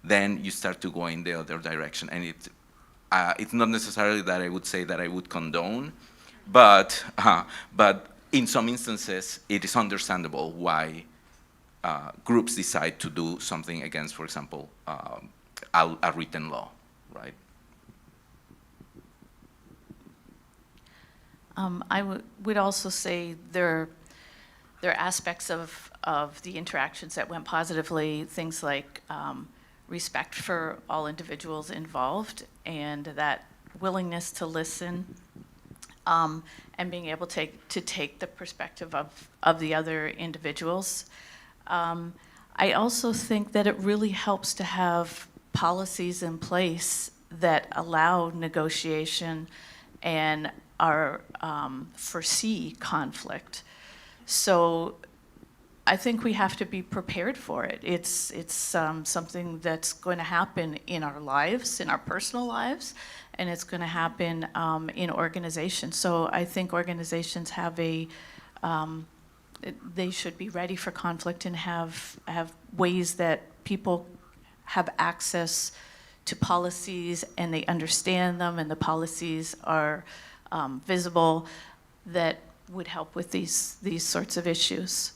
[SPEAKER 3] Then you start to go in the other direction, and it's not necessarily that I would say that I would condone, but in some instances, it is understandable why groups decide to do something against, for example, a written law, right?
[SPEAKER 8] I would also say there there are aspects of the interactions that went positively, things like respect for all individuals involved, and that willingness to listen, and being able to take the perspective of the other individuals. I also think that it really helps to have policies in place that allow negotiation and are foresee conflict. So I think we have to be prepared for it. It's something that's going to happen in our lives, in our personal lives, and it's going to happen in organizations. So I think organizations have they should be ready for conflict and have ways that people have access to policies and they understand them and the policies are visible that would help with these sorts of issues.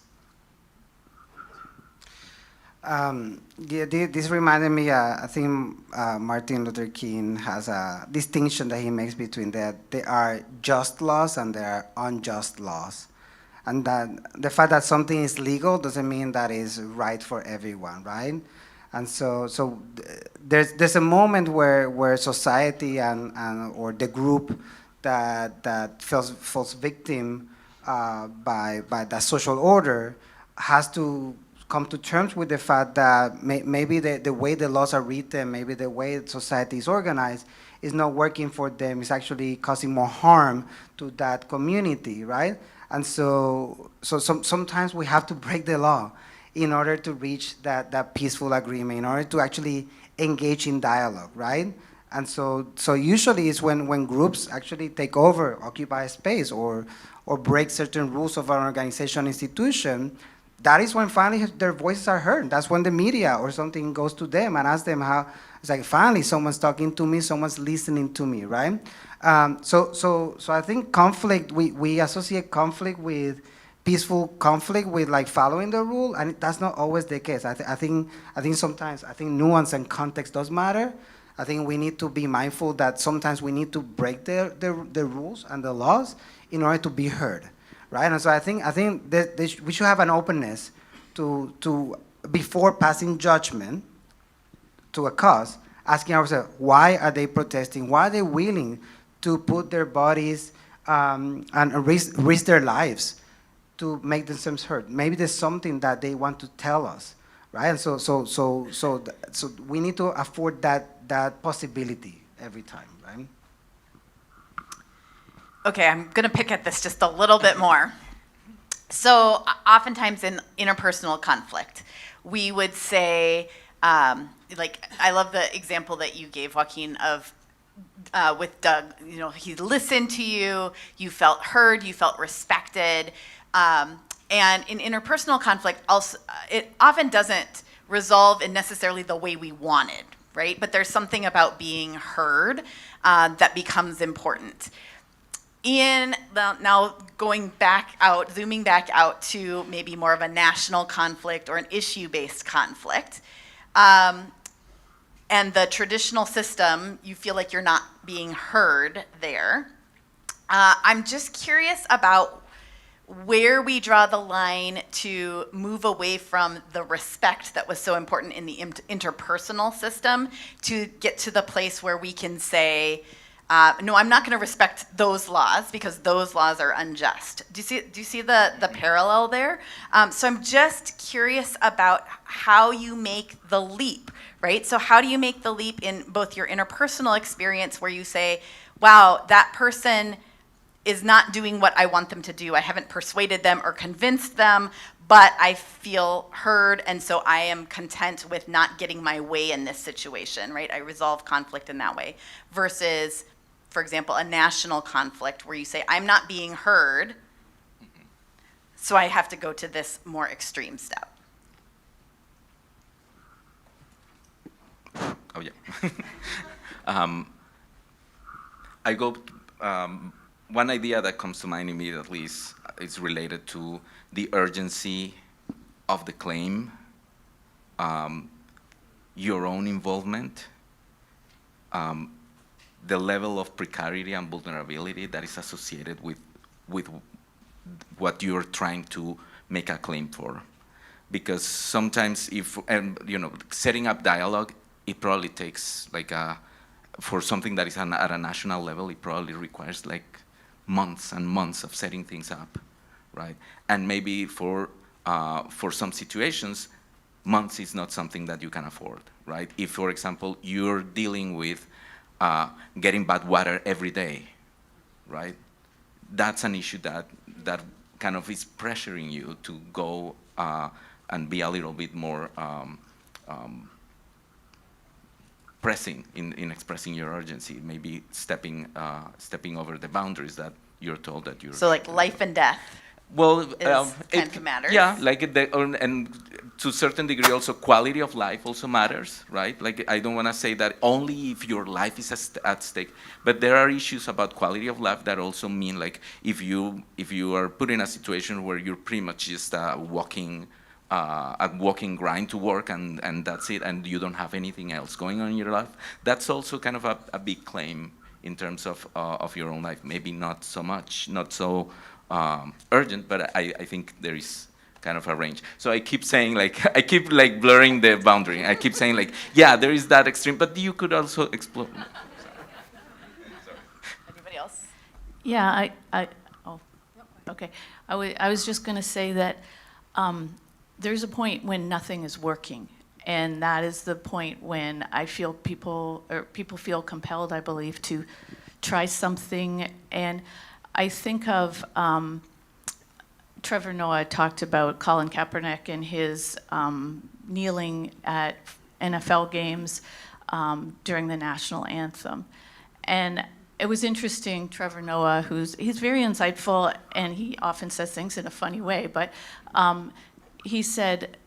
[SPEAKER 7] This reminded me, I think Martin Luther King has a distinction that he makes between that there are just laws and there are unjust laws. And that the fact that something is legal doesn't mean that it's right for everyone, right? And so there's a moment where society and or the group that falls victim by the social order has to come to terms with the fact that maybe the way the laws are written, maybe the way society is organized is not working for them. It's actually causing more harm to that community, right? And so sometimes we have to break the law in order to reach that peaceful agreement, in order to actually engage in dialogue, right? And so usually it's when groups actually take over, occupy space, or break certain rules of an organization, institution, that is when finally their voices are heard. That's when the media or something goes to them and asks them how, it's like, finally someone's talking to me, someone's listening to me, right? So I think conflict, we associate conflict with peaceful conflict with like following the rule, and that's not always the case. I think sometimes nuance and context does matter. I think we need to be mindful that sometimes we need to break the rules and the laws in order to be heard, right? And so I think that we should have an openness to before passing judgment to a cause, asking ourselves, why are they protesting? Why are they willing to put their bodies and risk their lives to make themselves heard? Maybe there's something that they want to tell us, right? And so we need to afford that possibility every time, right?
[SPEAKER 4] Okay, I'm going to pick at this just a little bit more. So oftentimes in interpersonal conflict, we would say, like, I love the example that you gave, Joaquin, of with Doug. You know, he listened to you, you felt heard, you felt respected. And in interpersonal conflict, also, it often doesn't resolve in necessarily the way we wanted, right? But there's something about being heard that becomes important. Now going back out, zooming back out to maybe more of a national conflict or an issue-based conflict, and the traditional system, you feel like you're not being heard there. I'm just curious about where we draw the line to move away from the respect that was so important in the interpersonal system to get to the place where we can say, no, I'm not going to respect those laws because those laws are unjust. Do you see the parallel there? So I'm just curious about how you make the leap, right? So how do you make the leap in both your interpersonal experience where you say, wow, that person is not doing what I want them to do. I haven't persuaded them or convinced them, but I feel heard, and so I am content with not getting my way in this situation, right? I resolve conflict in that way. Versus, for example, a national conflict where you say, I'm not being heard, so I have to go to this more extreme step.
[SPEAKER 3] Oh, yeah. I go... one idea that comes to mind immediately is related to the urgency of the claim, your own involvement, the level of precarity and vulnerability that is associated with what you're trying to make a claim for. Because sometimes setting up dialogue, it probably takes for something that is at a national level, it probably requires like months and months of setting things up, right? And maybe for some situations, months is not something that you can afford, right? If, for example, you're dealing with getting bad water every day, right? That's an issue that kind of is pressuring you to go and be a little bit more pressing in expressing your urgency, maybe stepping over the boundaries that you're told that you're.
[SPEAKER 4] So like life and death.
[SPEAKER 3] Well,
[SPEAKER 4] kind of matters.
[SPEAKER 3] Yeah, and to a certain degree also quality of life also matters, right? Like I don't want to say that only if your life is at stake, but there are issues about quality of life that also mean like if you are put in a situation where you're pretty much just a walking grind to work and that's it, and you don't have anything else going on in your life, that's also kind of a big claim in terms of your own life. Maybe not so urgent, but I think there is kind of a range. So I keep saying I keep blurring the boundary. I keep saying yeah, there is that extreme, but you could also explore.
[SPEAKER 4] Anybody else?
[SPEAKER 8] Yeah, okay. I was just going to say that there's a point when nothing is working, and that is the point when I feel people feel compelled, I believe, to try something. And I think of Trevor Noah talked about Colin Kaepernick and his kneeling at NFL games during the national anthem. And it was interesting, Trevor Noah, he's very insightful, and he often says things in a funny way, but he said,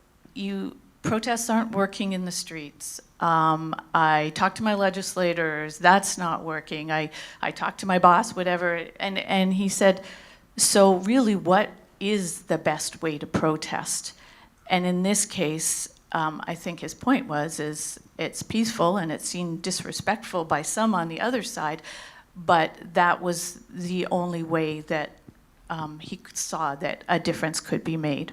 [SPEAKER 8] protests aren't working in the streets. I talked to my legislators, that's not working. I talked to my boss, whatever, and he said, so really what is the best way to protest? And in this case, I think his point is it's peaceful and it's seen disrespectful by some on the other side, but that was the only way that he saw that a difference could be made.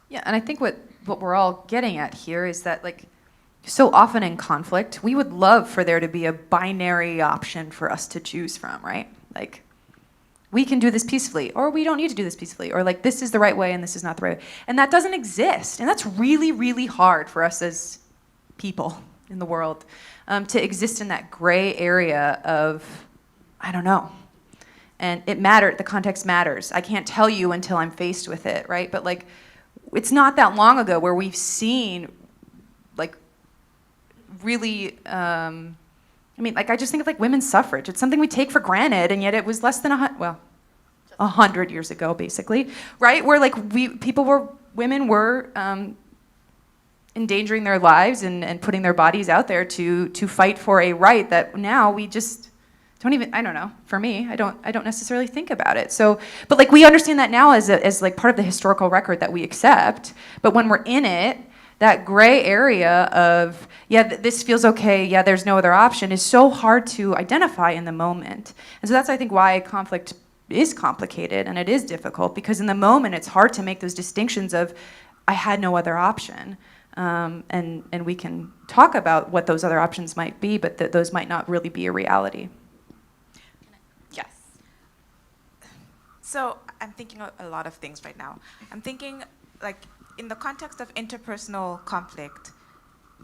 [SPEAKER 6] Yeah, and I think what we're all getting at here is that, so often in conflict, we would love for there to be a binary option for us to choose from, right? We can do this peacefully, or we don't need to do this peacefully, or this is the right way and this is not the right way. And that doesn't exist. And that's really, really hard for us as people in the world to exist in that gray area of, I don't know. And the context matters. I can't tell you until I'm faced with it, right? But it's not that long ago where we've seen really, I just think of women's suffrage. It's something we take for granted, and yet it was less than 100 years ago, basically, right? Where women were endangering their lives and putting their bodies out there to fight for a right that now we just don't even, I don't know, for me, I don't necessarily think about it. So, but we understand that now as part of the historical record that we accept, but when we're in it, that gray area of, this feels okay, there's no other option, is so hard to identify in the moment. And so that's, I think, why conflict is complicated and it is difficult, because in the moment it's hard to make those distinctions of, I had no other option. And we can talk about what those other options might be, but those might not really be a reality.
[SPEAKER 4] Yes.
[SPEAKER 5] So I'm thinking a lot of things right now. I'm thinking, in the context of interpersonal conflict,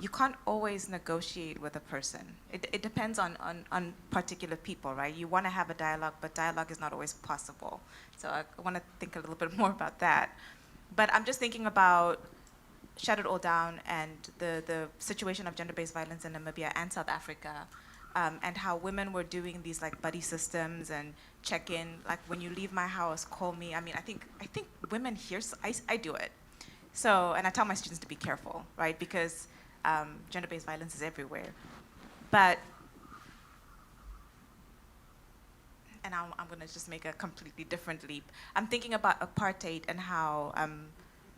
[SPEAKER 5] you can't always negotiate with a person. It depends on particular people, right? You want to have a dialogue, but dialogue is not always possible. So I want to think a little bit more about that. But I'm just thinking about Shut It All Down and the situation of gender-based violence in Namibia and South Africa, and how women were doing these buddy systems and check-in, when you leave my house, call me. I think women here, I do it. So, and I tell my students to be careful, right? Because gender-based violence is everywhere. But, and I'm going to just make a completely different leap. I'm thinking about apartheid and how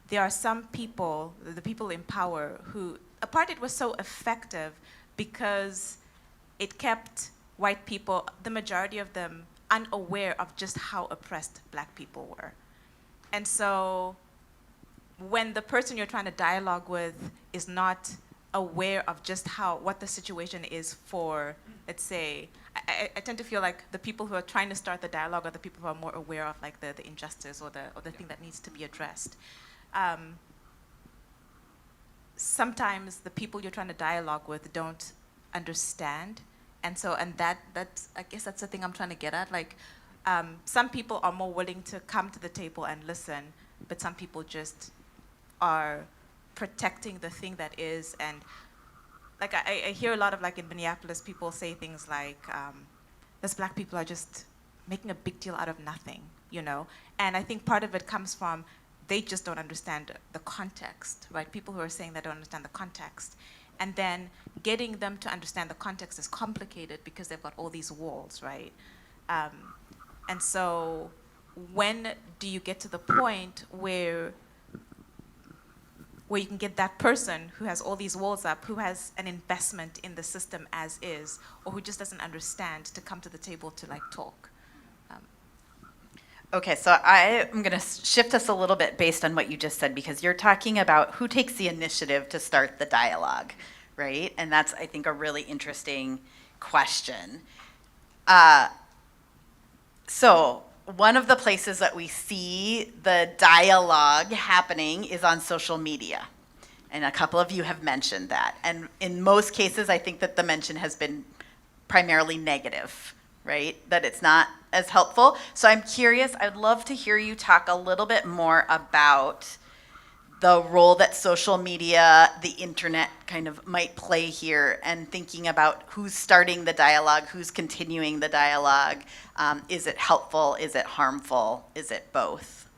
[SPEAKER 5] there are some people, the people in power, who apartheid was so effective because it kept white people, the majority of them, unaware of just how oppressed black people were. And so when the person you're trying to dialogue with is not aware of just what the situation is for, let's say, I tend to feel like the people who are trying to start the dialogue are the people who are more aware of like the injustice or the thing that needs to be addressed. Sometimes the people you're trying to dialogue with don't understand, and that's I guess that's the thing I'm trying to get at. Like, some people are more willing to come to the table and listen, but some people just are protecting the thing that is. And like I hear a lot of, like, in Minneapolis, people say things like, those black people are just making a big deal out of nothing, you know? And I think part of it comes from they just don't understand the context, right? People who are saying they don't understand the context. And then getting them to understand the context is complicated because they've got all these walls, right? And so when do you get to the point where you can get that person who has all these walls up, who has an investment in the system as is, or who just doesn't understand, to come to the table to, like, talk?
[SPEAKER 4] Okay, so I'm going to shift us a little bit based on what you just said, because you're talking about who takes the initiative to start the dialogue, right? And that's, I think, a really interesting question. So one of the places that we see the dialogue happening is on social media. And a couple of you have mentioned that. And in most cases, I think that the mention has been primarily negative, right? That it's not as helpful. So I'm curious, I'd love to hear you talk a little bit more about the role that social media, the internet kind of might play here, and thinking about who's starting the dialogue, who's continuing the dialogue. Is it helpful? Is it harmful? Is it both?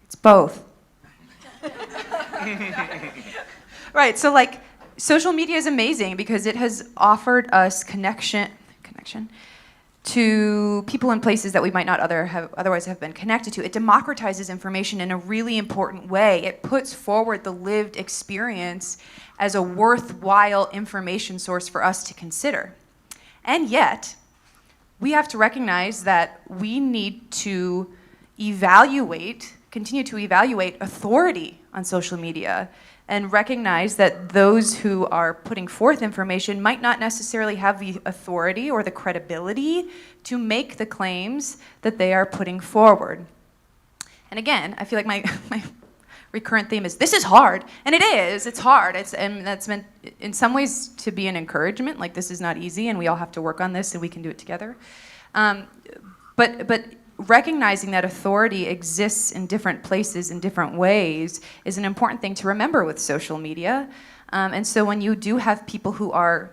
[SPEAKER 6] It's both. Right, so like social media is amazing because it has offered us connection to people in places that we might not otherwise have been connected to. It democratizes information in a really important way. It puts forward the lived experience as a worthwhile information source for us to consider. And yet, we have to recognize that we need to continue to evaluate authority on social media, and recognize that those who are putting forth information might not necessarily have the authority or the credibility to make the claims that they are putting forward. And again, I feel like my recurrent theme is, this is hard, and it is, it's hard. And that's meant in some ways to be an encouragement, like this is not easy and we all have to work on this and we can do it together. But recognizing that authority exists in different places in different ways is an important thing to remember with social media. And so when you do have people who are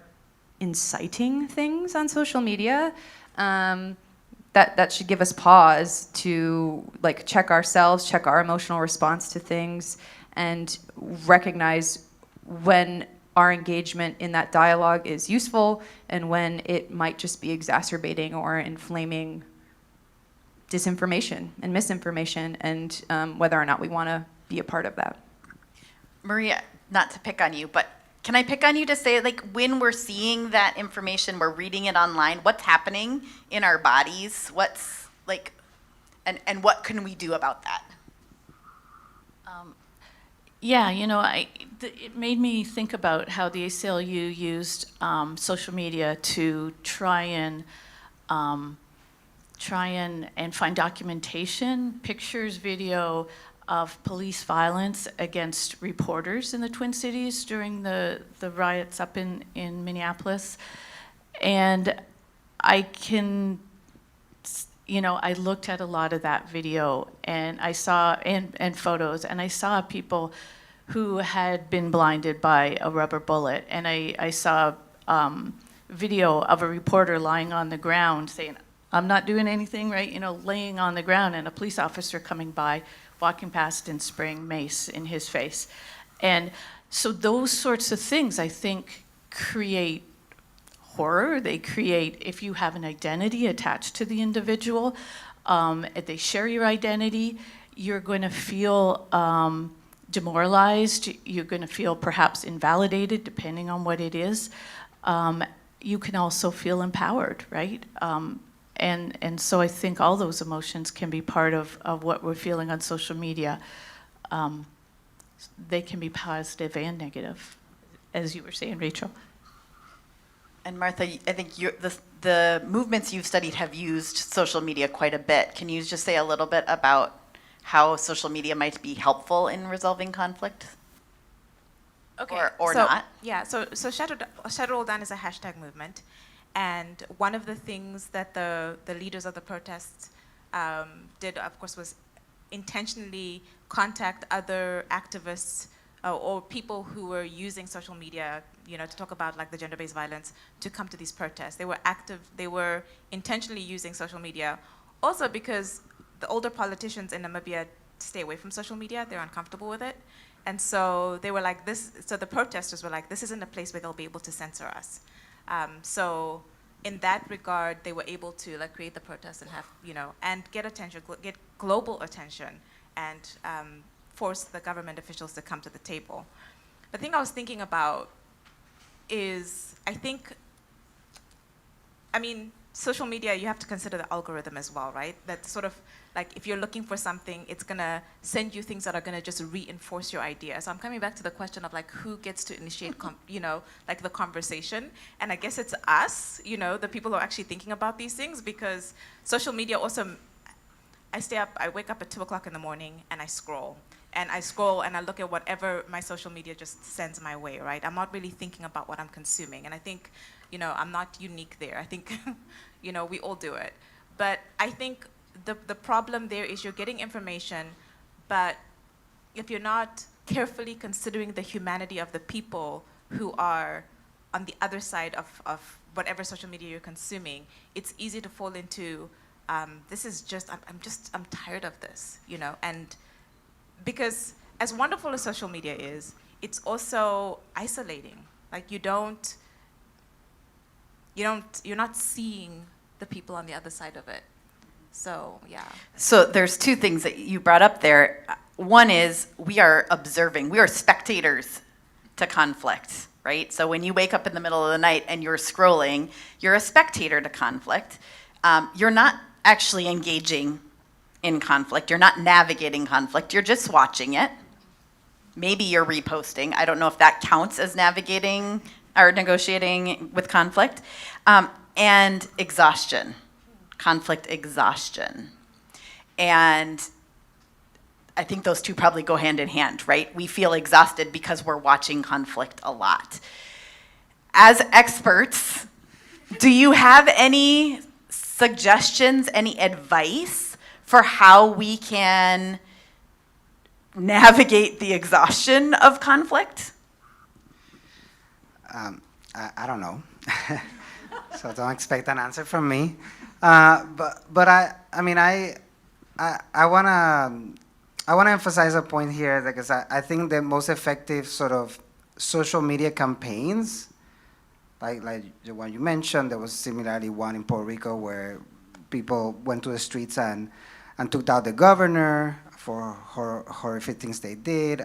[SPEAKER 6] inciting things on social media, that should give us pause to, like, check ourselves, check our emotional response to things, and recognize when our engagement in that dialogue is useful and when it might just be exacerbating or inflaming disinformation and misinformation, and whether or not we want to be a part of that.
[SPEAKER 4] Maria, not to pick on you, but can I pick on you to say, like, when we're seeing that information, we're reading it online, what's happening in our bodies? What's, like, and what can we do about that?
[SPEAKER 8] Yeah, you know, it made me think about how the ACLU used social media to try and find documentation, pictures, video of police violence against reporters in the Twin Cities during the riots up in Minneapolis. And I looked at a lot of that video, and I saw, and photos, and I saw people who had been blinded by a rubber bullet. And I saw video of a reporter lying on the ground saying, I'm not doing anything, right? You know, laying on the ground, and a police officer coming by, walking past and spraying mace in his face. And so those sorts of things, I think, create horror. They create, if you have an identity attached to the individual, if they share your identity, you're going to feel demoralized. You're going to feel perhaps invalidated, depending on what it is. You can also feel empowered, right? And so I think all those emotions can be part of what we're feeling on social media. They can be positive and negative, as you were saying, Rachel.
[SPEAKER 4] And Martha, I think the movements you've studied have used social media quite a bit. Can you just say a little bit about how social media might be helpful in resolving conflict?
[SPEAKER 5] Okay.
[SPEAKER 4] Or
[SPEAKER 5] so,
[SPEAKER 4] not?
[SPEAKER 5] Yeah, so Shut It All Down is a hashtag movement. And one of the things that the leaders of the protests did, of course, was intentionally contact other activists or people who were using social media, to talk about like the gender-based violence, to come to these protests. They were intentionally using social media, also because the older politicians in Namibia stay away from social media. They're uncomfortable with it. And so they were like this, so the protesters were like, this isn't a place where they'll be able to censor us. So in that regard, they were able to like create the protests and have, and get attention, get global attention, and force the government officials to come to the table. The thing I was thinking about is, social media, you have to consider the algorithm as well, right? That sort of, like, if you're looking for something, it's gonna send you things that are gonna just reinforce your idea. So I'm coming back to the question of like, who gets to initiate, like the conversation? And I guess it's us, the people who are actually thinking about these things, because social media also, I wake up at 2 o'clock in the morning and I scroll. And I look at whatever my social media just sends my way, right? I'm not really thinking about what I'm consuming. And I think, I'm not unique there. I think, we all do it. But I think the problem there is you're getting information, but if you're not carefully considering the humanity of the people who are on the other side of whatever social media you're consuming, it's easy to fall into, this is just, I'm tired of this, and because as wonderful as social media is, it's also isolating. Like you're not seeing the people on the other side of it. So, yeah.
[SPEAKER 4] So there's two things that you brought up there. One is we are observing, we are spectators to conflict, right? So when you wake up in the middle of the night and you're scrolling, you're a spectator to conflict. You're not actually engaging in conflict. You're not navigating conflict. You're just watching it. Maybe you're reposting. I don't know if that counts as navigating or negotiating with conflict. And exhaustion, conflict exhaustion. And I think those two probably go hand in hand, right? We feel exhausted because we're watching conflict a lot. As experts, do you have any suggestions, any advice for how we can navigate the exhaustion of conflict?
[SPEAKER 7] I don't know. So don't expect an answer from me. But I wanna emphasize a point here, because I think the most effective sort of social media campaigns, like the one you mentioned, there was similarly one in Puerto Rico where people went to the streets and took down the governor for horrific things they did.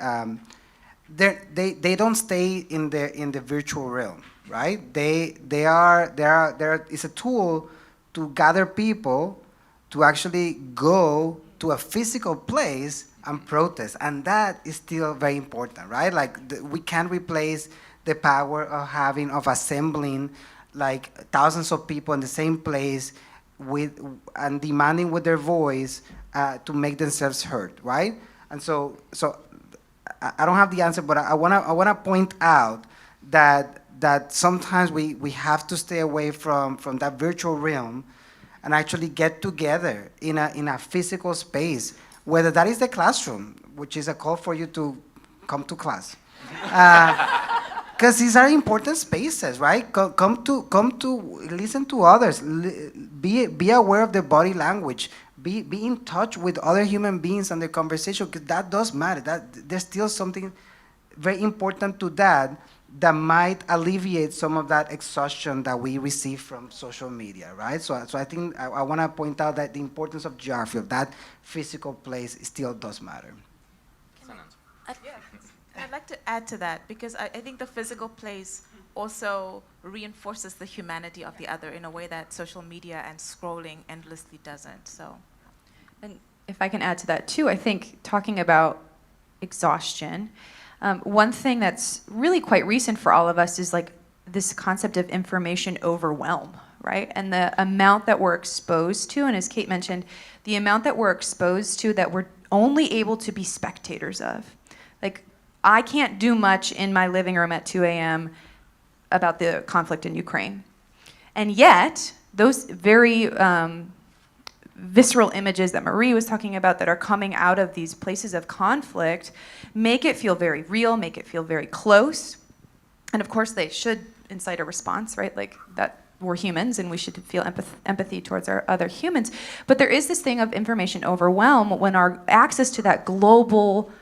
[SPEAKER 7] They don't stay in the virtual realm, right? It's a tool to gather people to actually go to a physical place and protest, and that is still very important, right? Like we can't replace the power of assembling like thousands of people in the same place and demanding with their voice to make themselves heard, right? And so I don't have the answer, but I wanna point out that sometimes we have to stay away from that virtual realm and actually get together in a physical space, whether that is the classroom, which is a call for you to come to class. Because these are important spaces, right? Come to listen to others. Be aware of their body language. Be in touch with other human beings and their conversation, because that does matter. That there's still something very important to that might alleviate some of that exhaustion that we receive from social media, right? So I think I want to point out that the importance of geography, of that physical place, still does matter.
[SPEAKER 5] I'd like to add to that, because I think the physical place also reinforces the humanity of the other in a way that social media and scrolling endlessly doesn't. So,
[SPEAKER 6] And if I can add to that too, I think talking about exhaustion, one thing that's really quite recent for all of us is like this concept of information overwhelm, right? And the amount that we're exposed to, and as Kate mentioned, the amount that we're exposed to that we're only able to be spectators of. Like, I can't do much in my living room at 2 a.m. about the conflict in Ukraine. And yet, those very visceral images that Marie was talking about that are coming out of these places of conflict make it feel very real, make it feel very close. And of course, they should incite a response, right? Like that we're humans and we should feel empathy towards our other humans. But there is this thing of information overwhelm when our access to that global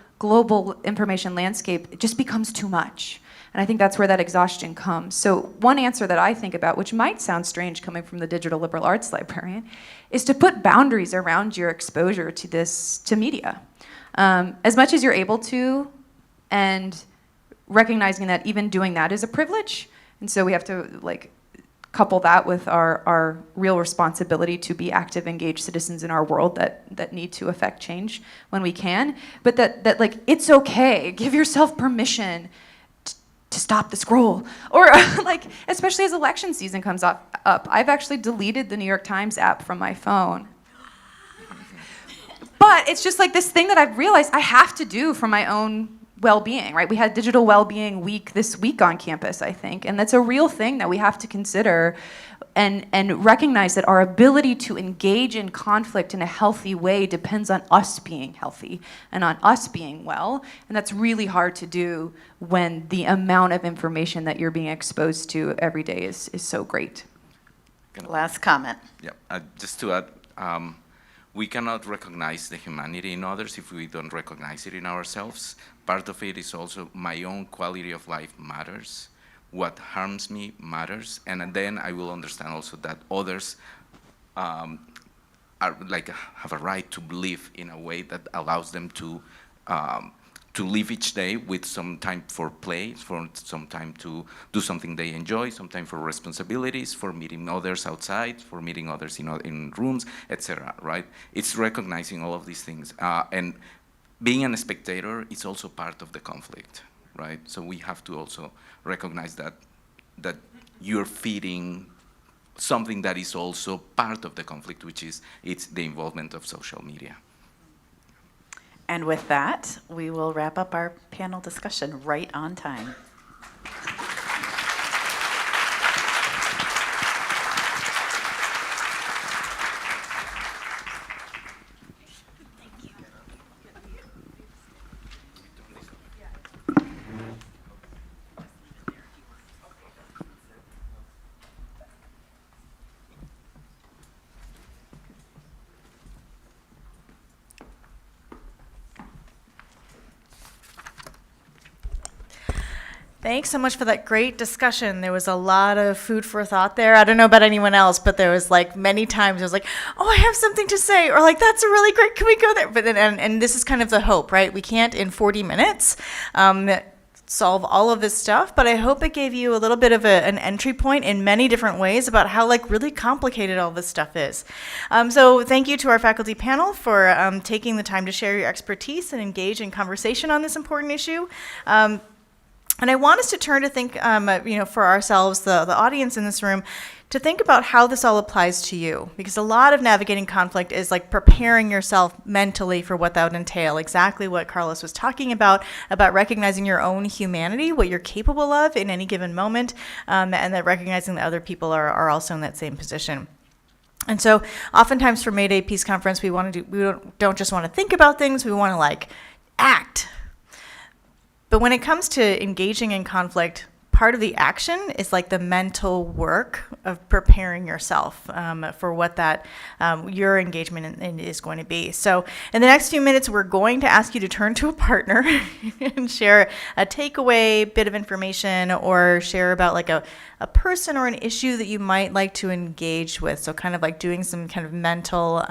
[SPEAKER 6] information landscape just becomes too much. And I think that's where that exhaustion comes. So one answer that I think about, which might sound strange coming from the digital liberal arts librarian, is to put boundaries around your exposure to media. As much as you're able to, and recognizing that even doing that is a privilege. And so we have to like couple that with our real responsibility to be active, engaged citizens in our world that need to affect change when we can. But that like, it's okay, give yourself permission to stop the scroll. Or like, especially as election season comes up, I've actually deleted the New York Times app from my phone. But it's just like this thing that I've realized I have to do for my own well-being, right? We had Digital Well-Being Week this week on campus, I think, and that's a real thing that we have to consider and recognize that our ability to engage in conflict in a healthy way depends on us being healthy and on us being well, and that's really hard to do when the amount of information that you're being exposed to every day is so great.
[SPEAKER 4] Last comment.
[SPEAKER 3] Yeah, just to add, we cannot recognize the humanity in others if we don't recognize it in ourselves. Part of it is also my own quality of life matters. What harms me matters, and then I will understand also that others are like have a right to live in a way that allows them to live each day with some time for play, for some time to do something they enjoy, some time for responsibilities, for meeting others outside, for meeting others in rooms, etc. Right? It's recognizing all of these things, and being a spectator is also part of the conflict. Right? So we have to also recognize that you're feeding something that is also part of the conflict, which is it's the involvement of social media.
[SPEAKER 4] And with that, we will wrap up our panel discussion right on time.
[SPEAKER 1] Thanks so much for that great discussion. There was a lot of food for thought there. I don't know about anyone else, but there was like many times I was like, oh, I have something to say, or like, that's a really great, can we go there? But then, and this is kind of the hope, right? We can't in 40 minutes solve all of this stuff, but I hope it gave you a little bit of an entry point in many different ways about how like really complicated all this stuff is. So thank you to our faculty panel for taking the time to share your expertise and engage in conversation on this important issue. And I want us to turn to think, for ourselves, the audience in this room, to think about how this all applies to you. Because a lot of navigating conflict is like preparing yourself mentally for what that would entail. Exactly what Carlos was talking about recognizing your own humanity, what you're capable of in any given moment, and that recognizing that other people are also in that same position. And so oftentimes for Mayday Peace Conference, we don't just want to think about things, we want to like act. But when it comes to engaging in conflict, part of the action is like the mental work of preparing yourself for what that your engagement in is going to be. So in the next few minutes, we're going to ask you to turn to a partner and share a takeaway bit of information, or share about like a person or an issue that you might like to engage with. So kind of like doing some kind of mental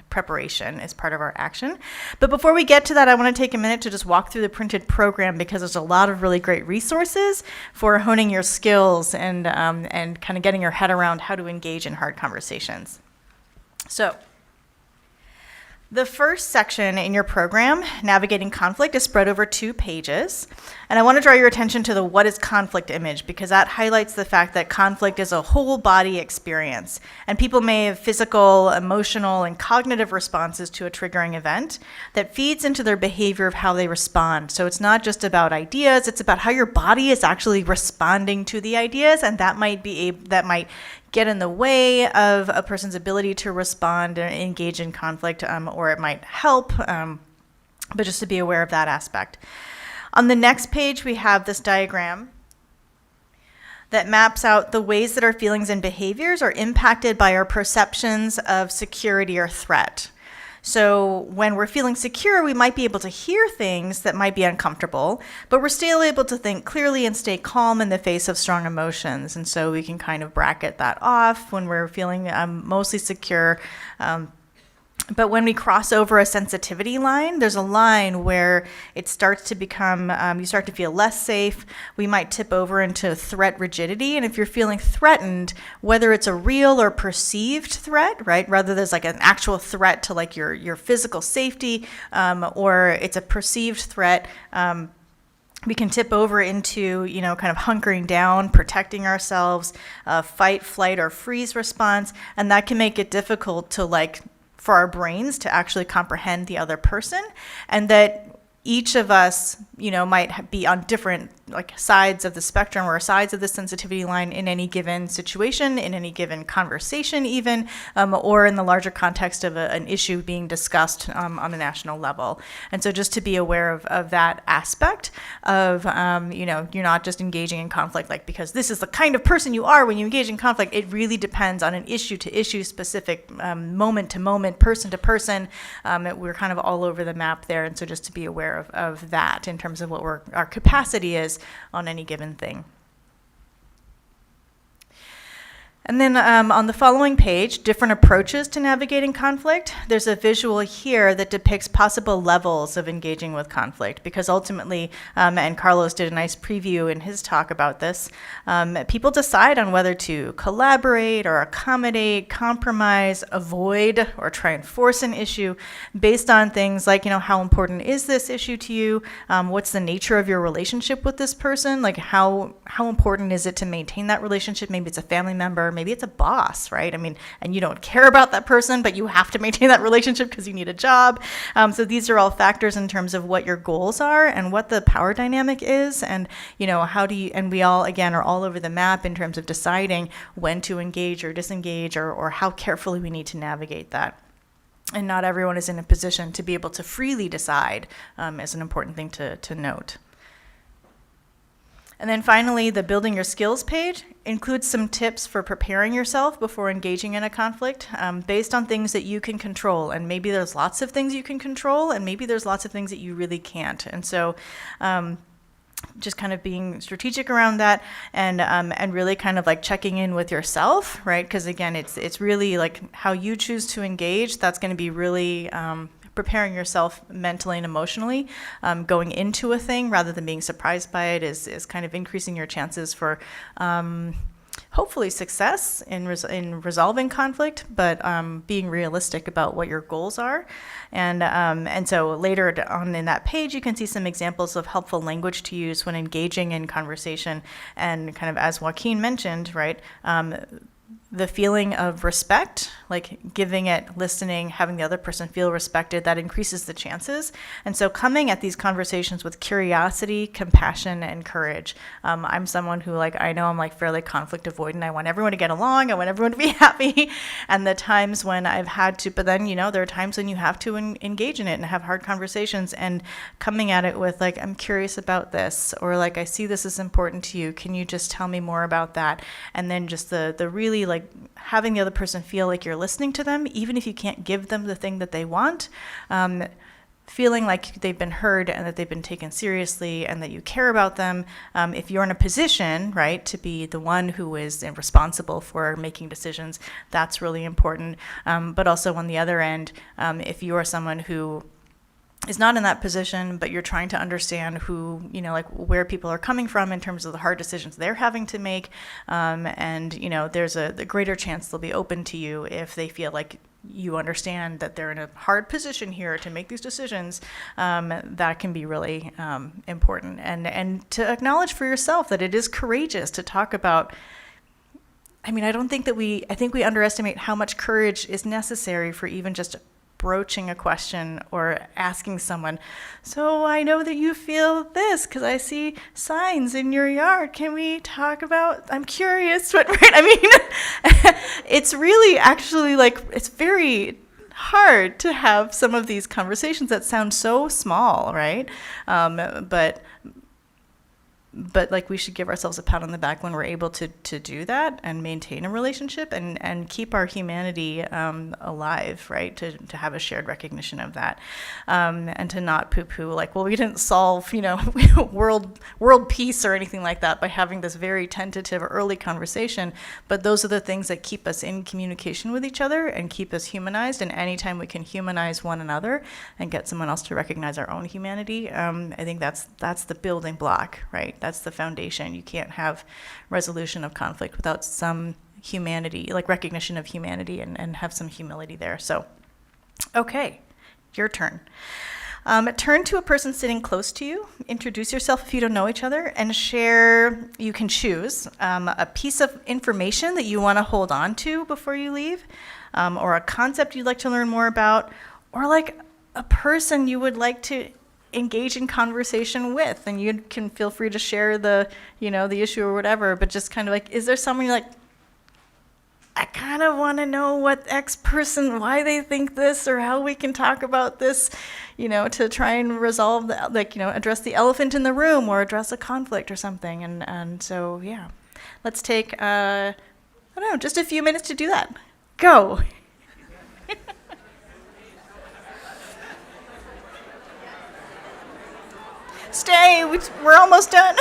[SPEAKER 1] preparation as part of our action. But before we get to that, I want to take a minute to just walk through the printed program, because there's a lot of really great resources for before honing your skills and kind of getting your head around how to engage in hard conversations. So, the first section in your program, Navigating Conflict, is spread over 2 pages. And I want to draw your attention to the what is conflict image, because that highlights the fact that conflict is a whole body experience. And people may have physical, emotional, and cognitive responses to a triggering event that feeds into their behavior of how they respond. So it's not just about ideas, it's about how your body is actually responding to the ideas, and that might get in the way of a person's ability to respond and engage in conflict, or it might help, but just to be aware of that aspect. On the next page, we have this diagram that maps out the ways that our feelings and behaviors are impacted by our perceptions of security or threat. So when we're feeling secure, we might be able to hear things that might be uncomfortable, but we're still able to think clearly and stay calm in the face of strong emotions. And so we can kind of bracket that off when we're feeling mostly secure. But when we cross over a sensitivity line, there's a line where it starts to become, you start to feel less safe. We might tip over into threat rigidity. And if you're feeling threatened, whether it's a real or perceived threat, right, rather there's like an actual threat to like your physical safety, or it's a perceived threat, we can tip over into, kind of hunkering down, protecting ourselves, fight, flight, or freeze response. And that can make it difficult to for our brains to actually comprehend the other person, and that each of us, might be on different sides of the spectrum or sides of the sensitivity line in any given situation, in any given conversation even, or in the larger context of an issue being discussed on a national level. And so just to be aware of that aspect of, you're not just engaging in conflict because this is the kind of person you are when you engage in conflict. It really depends on an issue-to-issue specific, moment-to-moment, person-to-person. We're kind of all over the map there, and so just to be aware of that in terms of what our capacity is on any given thing. And then on the following page, different approaches to navigating conflict. There's a visual here that depicts possible levels of engaging with conflict, because ultimately, and Carlos did a nice preview in his talk about this, people decide on whether to collaborate or accommodate, compromise, avoid, or try and force an issue based on things like, how important is this issue to you? What's the nature of your relationship with this person? How important is it to maintain that relationship? Maybe it's a family member, maybe it's a boss, right? And you don't care about that person, but you have to maintain that relationship because you need a job. So these are all factors in terms of what your goals are and what the power dynamic is, and how do you, and we all, again, are all over the map in terms of deciding when to engage or disengage, or how carefully we need to navigate that. And not everyone is in a position to be able to freely decide, is an important thing to note. And then finally, the Building Your Skills page includes some tips for preparing yourself before engaging in a conflict, based on things that you can control. And maybe there's lots of things you can control, and maybe there's lots of things that you really can't. And so just kind of being strategic around that, and really kind of checking in with yourself, right? Because again, it's really how you choose to engage. That's going to be really preparing yourself mentally and emotionally, going into a thing rather than being surprised by it is kind of increasing your chances for hopefully success in resolving conflict, but being realistic about what your goals are. And so later on in that page, you can see some examples of helpful language to use when engaging in conversation. And kind of as Joaquin mentioned, right, the feeling of respect, giving it, listening, having the other person feel respected, that increases the chances. And so coming at these conversations with curiosity, compassion, and courage. I'm someone who, I know I'm fairly conflict avoidant. I want everyone to get along. I want everyone to be happy. And the times when I've had to, but then, there are times when you have to engage in it and have hard conversations, and coming at it with I'm curious about this, or I see this is important to you. Can you just tell me more about that? And then just the really having the other person feel like you're listening to them, even if you can't give them the thing that they want, feeling like they've been heard and that they've been taken seriously and that you care about them. If you're in a position, right, to be the one who is responsible for making decisions, that's really important. But also on the other end, if you are someone who is not in that position, but you're trying to understand who, like where people are coming from in terms of the hard decisions they're having to make. And, there's the greater chance they'll be open to you if they feel like you understand that they're in a hard position here to make these decisions. That can be really important. And to acknowledge for yourself that it is courageous to talk about. I think we underestimate how much courage is necessary for even just broaching a question or asking someone, so I know that you feel this because I see signs in your yard. Can we talk about, I'm curious what, right? I mean, it's really actually it's very hard to have some of these conversations that sound so small, right? But we should give ourselves a pat on the back when we're able to do that and maintain a relationship and keep our humanity alive, right? To have a shared recognition of that, and to not poo-poo we didn't solve world peace or anything like that by having this very tentative early conversation. But those are the things that keep us in communication with each other and keep us humanized. And anytime we can humanize one another and get someone else to recognize our own humanity, I think that's the building block, right? That's the foundation. You can't have resolution of conflict without some humanity, recognition of humanity and have some humility there. So, okay, your turn. Turn to a person sitting close to you. Introduce yourself if you don't know each other and share, you can choose a piece of information that you want to hold on to before you leave, or a concept you'd like to learn more about, or a person you would like to engage in conversation with, and you can feel free to share the issue or whatever, but just kind of is there someone you're I kind of want to know what X person, why they think this, or how we can talk about this, to try and resolve address the elephant in the room or address a conflict or something. And so, yeah, let's take, I don't know, just a few minutes to do that. Go. Stay, we're almost done.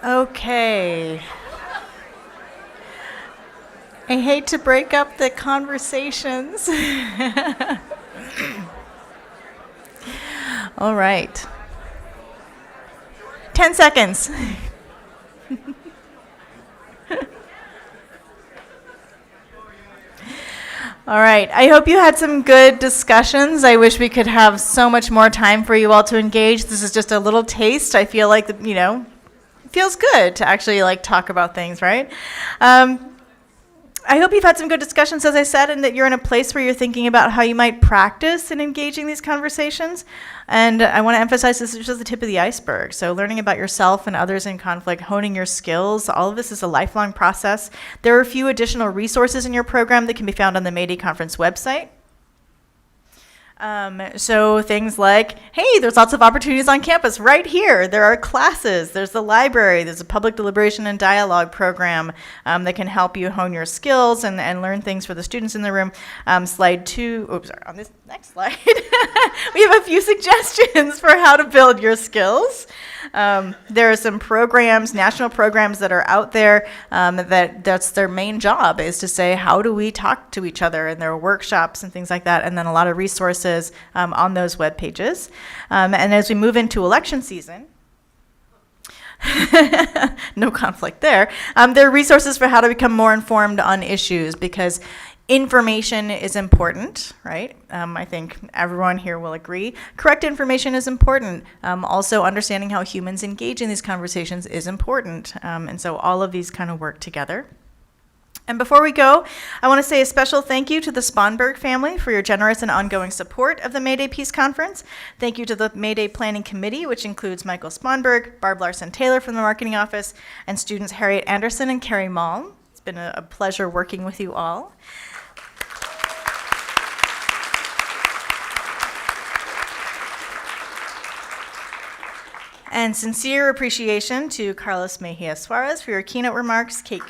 [SPEAKER 1] Okay. I hate to break up the conversations. All right. 10 seconds. All right. I hope you had some good discussions. I wish we could have so much more time for you all to engage. This is just a little taste. I feel like, it feels good to actually talk about things, right? I hope you've had some good discussions, as I said, and that you're in a place where you're thinking about how you might practice in engaging these conversations. And I want to emphasize this is just the tip of the iceberg. So learning about yourself and others in conflict, honing your skills, all of this is a lifelong process. There are a few additional resources in your program that can be found on the MAYDAY conference website. So things like, hey, there's lots of opportunities on campus right here. There are classes, there's the library, there's a public deliberation and dialogue program that can help you hone your skills and learn things for the students in the room. Slide 2, oops, sorry, on this next slide, we have a few suggestions for how to build your skills. There are some programs, national programs that are out there that's their main job, is to say, how do we talk to each other, and there are workshops and things like that, and then a lot of resources on those web pages. And as we move into election season, no conflict there, there are resources for how to become more informed on issues, because information is important, right? I think everyone here will agree. Correct information is important. Also, understanding how humans engage in these conversations is important. And so all of these kind of work together. And before we go, I want to say a special thank you to the Sponberg family for your generous and ongoing support of the MAYDAY Peace Conference. Thank you to the MAYDAY Planning Committee, which includes Michael Sponberg, Barb Larson-Taylor from the Marketing Office, and students Harriet Anderson and Carrie Malm. It's been a pleasure working with you all. And sincere appreciation to Carlos Mejia Suarez for your keynote remarks, Kate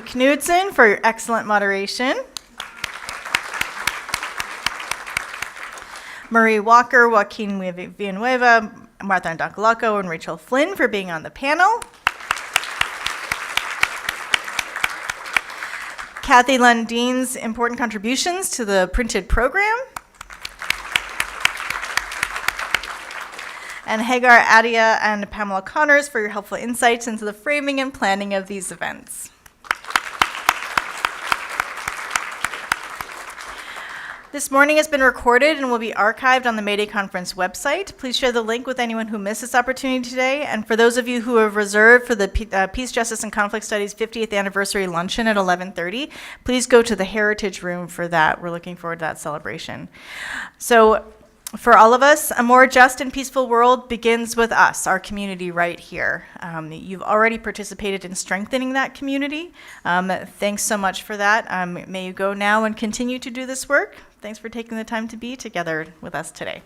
[SPEAKER 1] Knudsen for your excellent moderation, Marie Walker, Joaquin Villanueva, Martha Ndakalaco, and Rachel Flynn for being on the panel. Kathy Lundine's important contributions to the printed program. And Hagar Adia and Pamela Connors for your helpful insights into the framing and planning of these events. This morning has been recorded and will be archived on the MAYDAY Conference website. Please share the link with anyone who missed this opportunity today. And for those of you who have reserved for the Peace, Justice, and Conflict Studies 50th Anniversary Luncheon at 11:30, please go to the Heritage Room for that. We're looking forward to that celebration. So, for all of us, a more just and peaceful world begins with us, our community right here. You've already participated in strengthening that community. Thanks so much for that. May you go now and continue to do this work. Thanks for taking the time to be together with us today.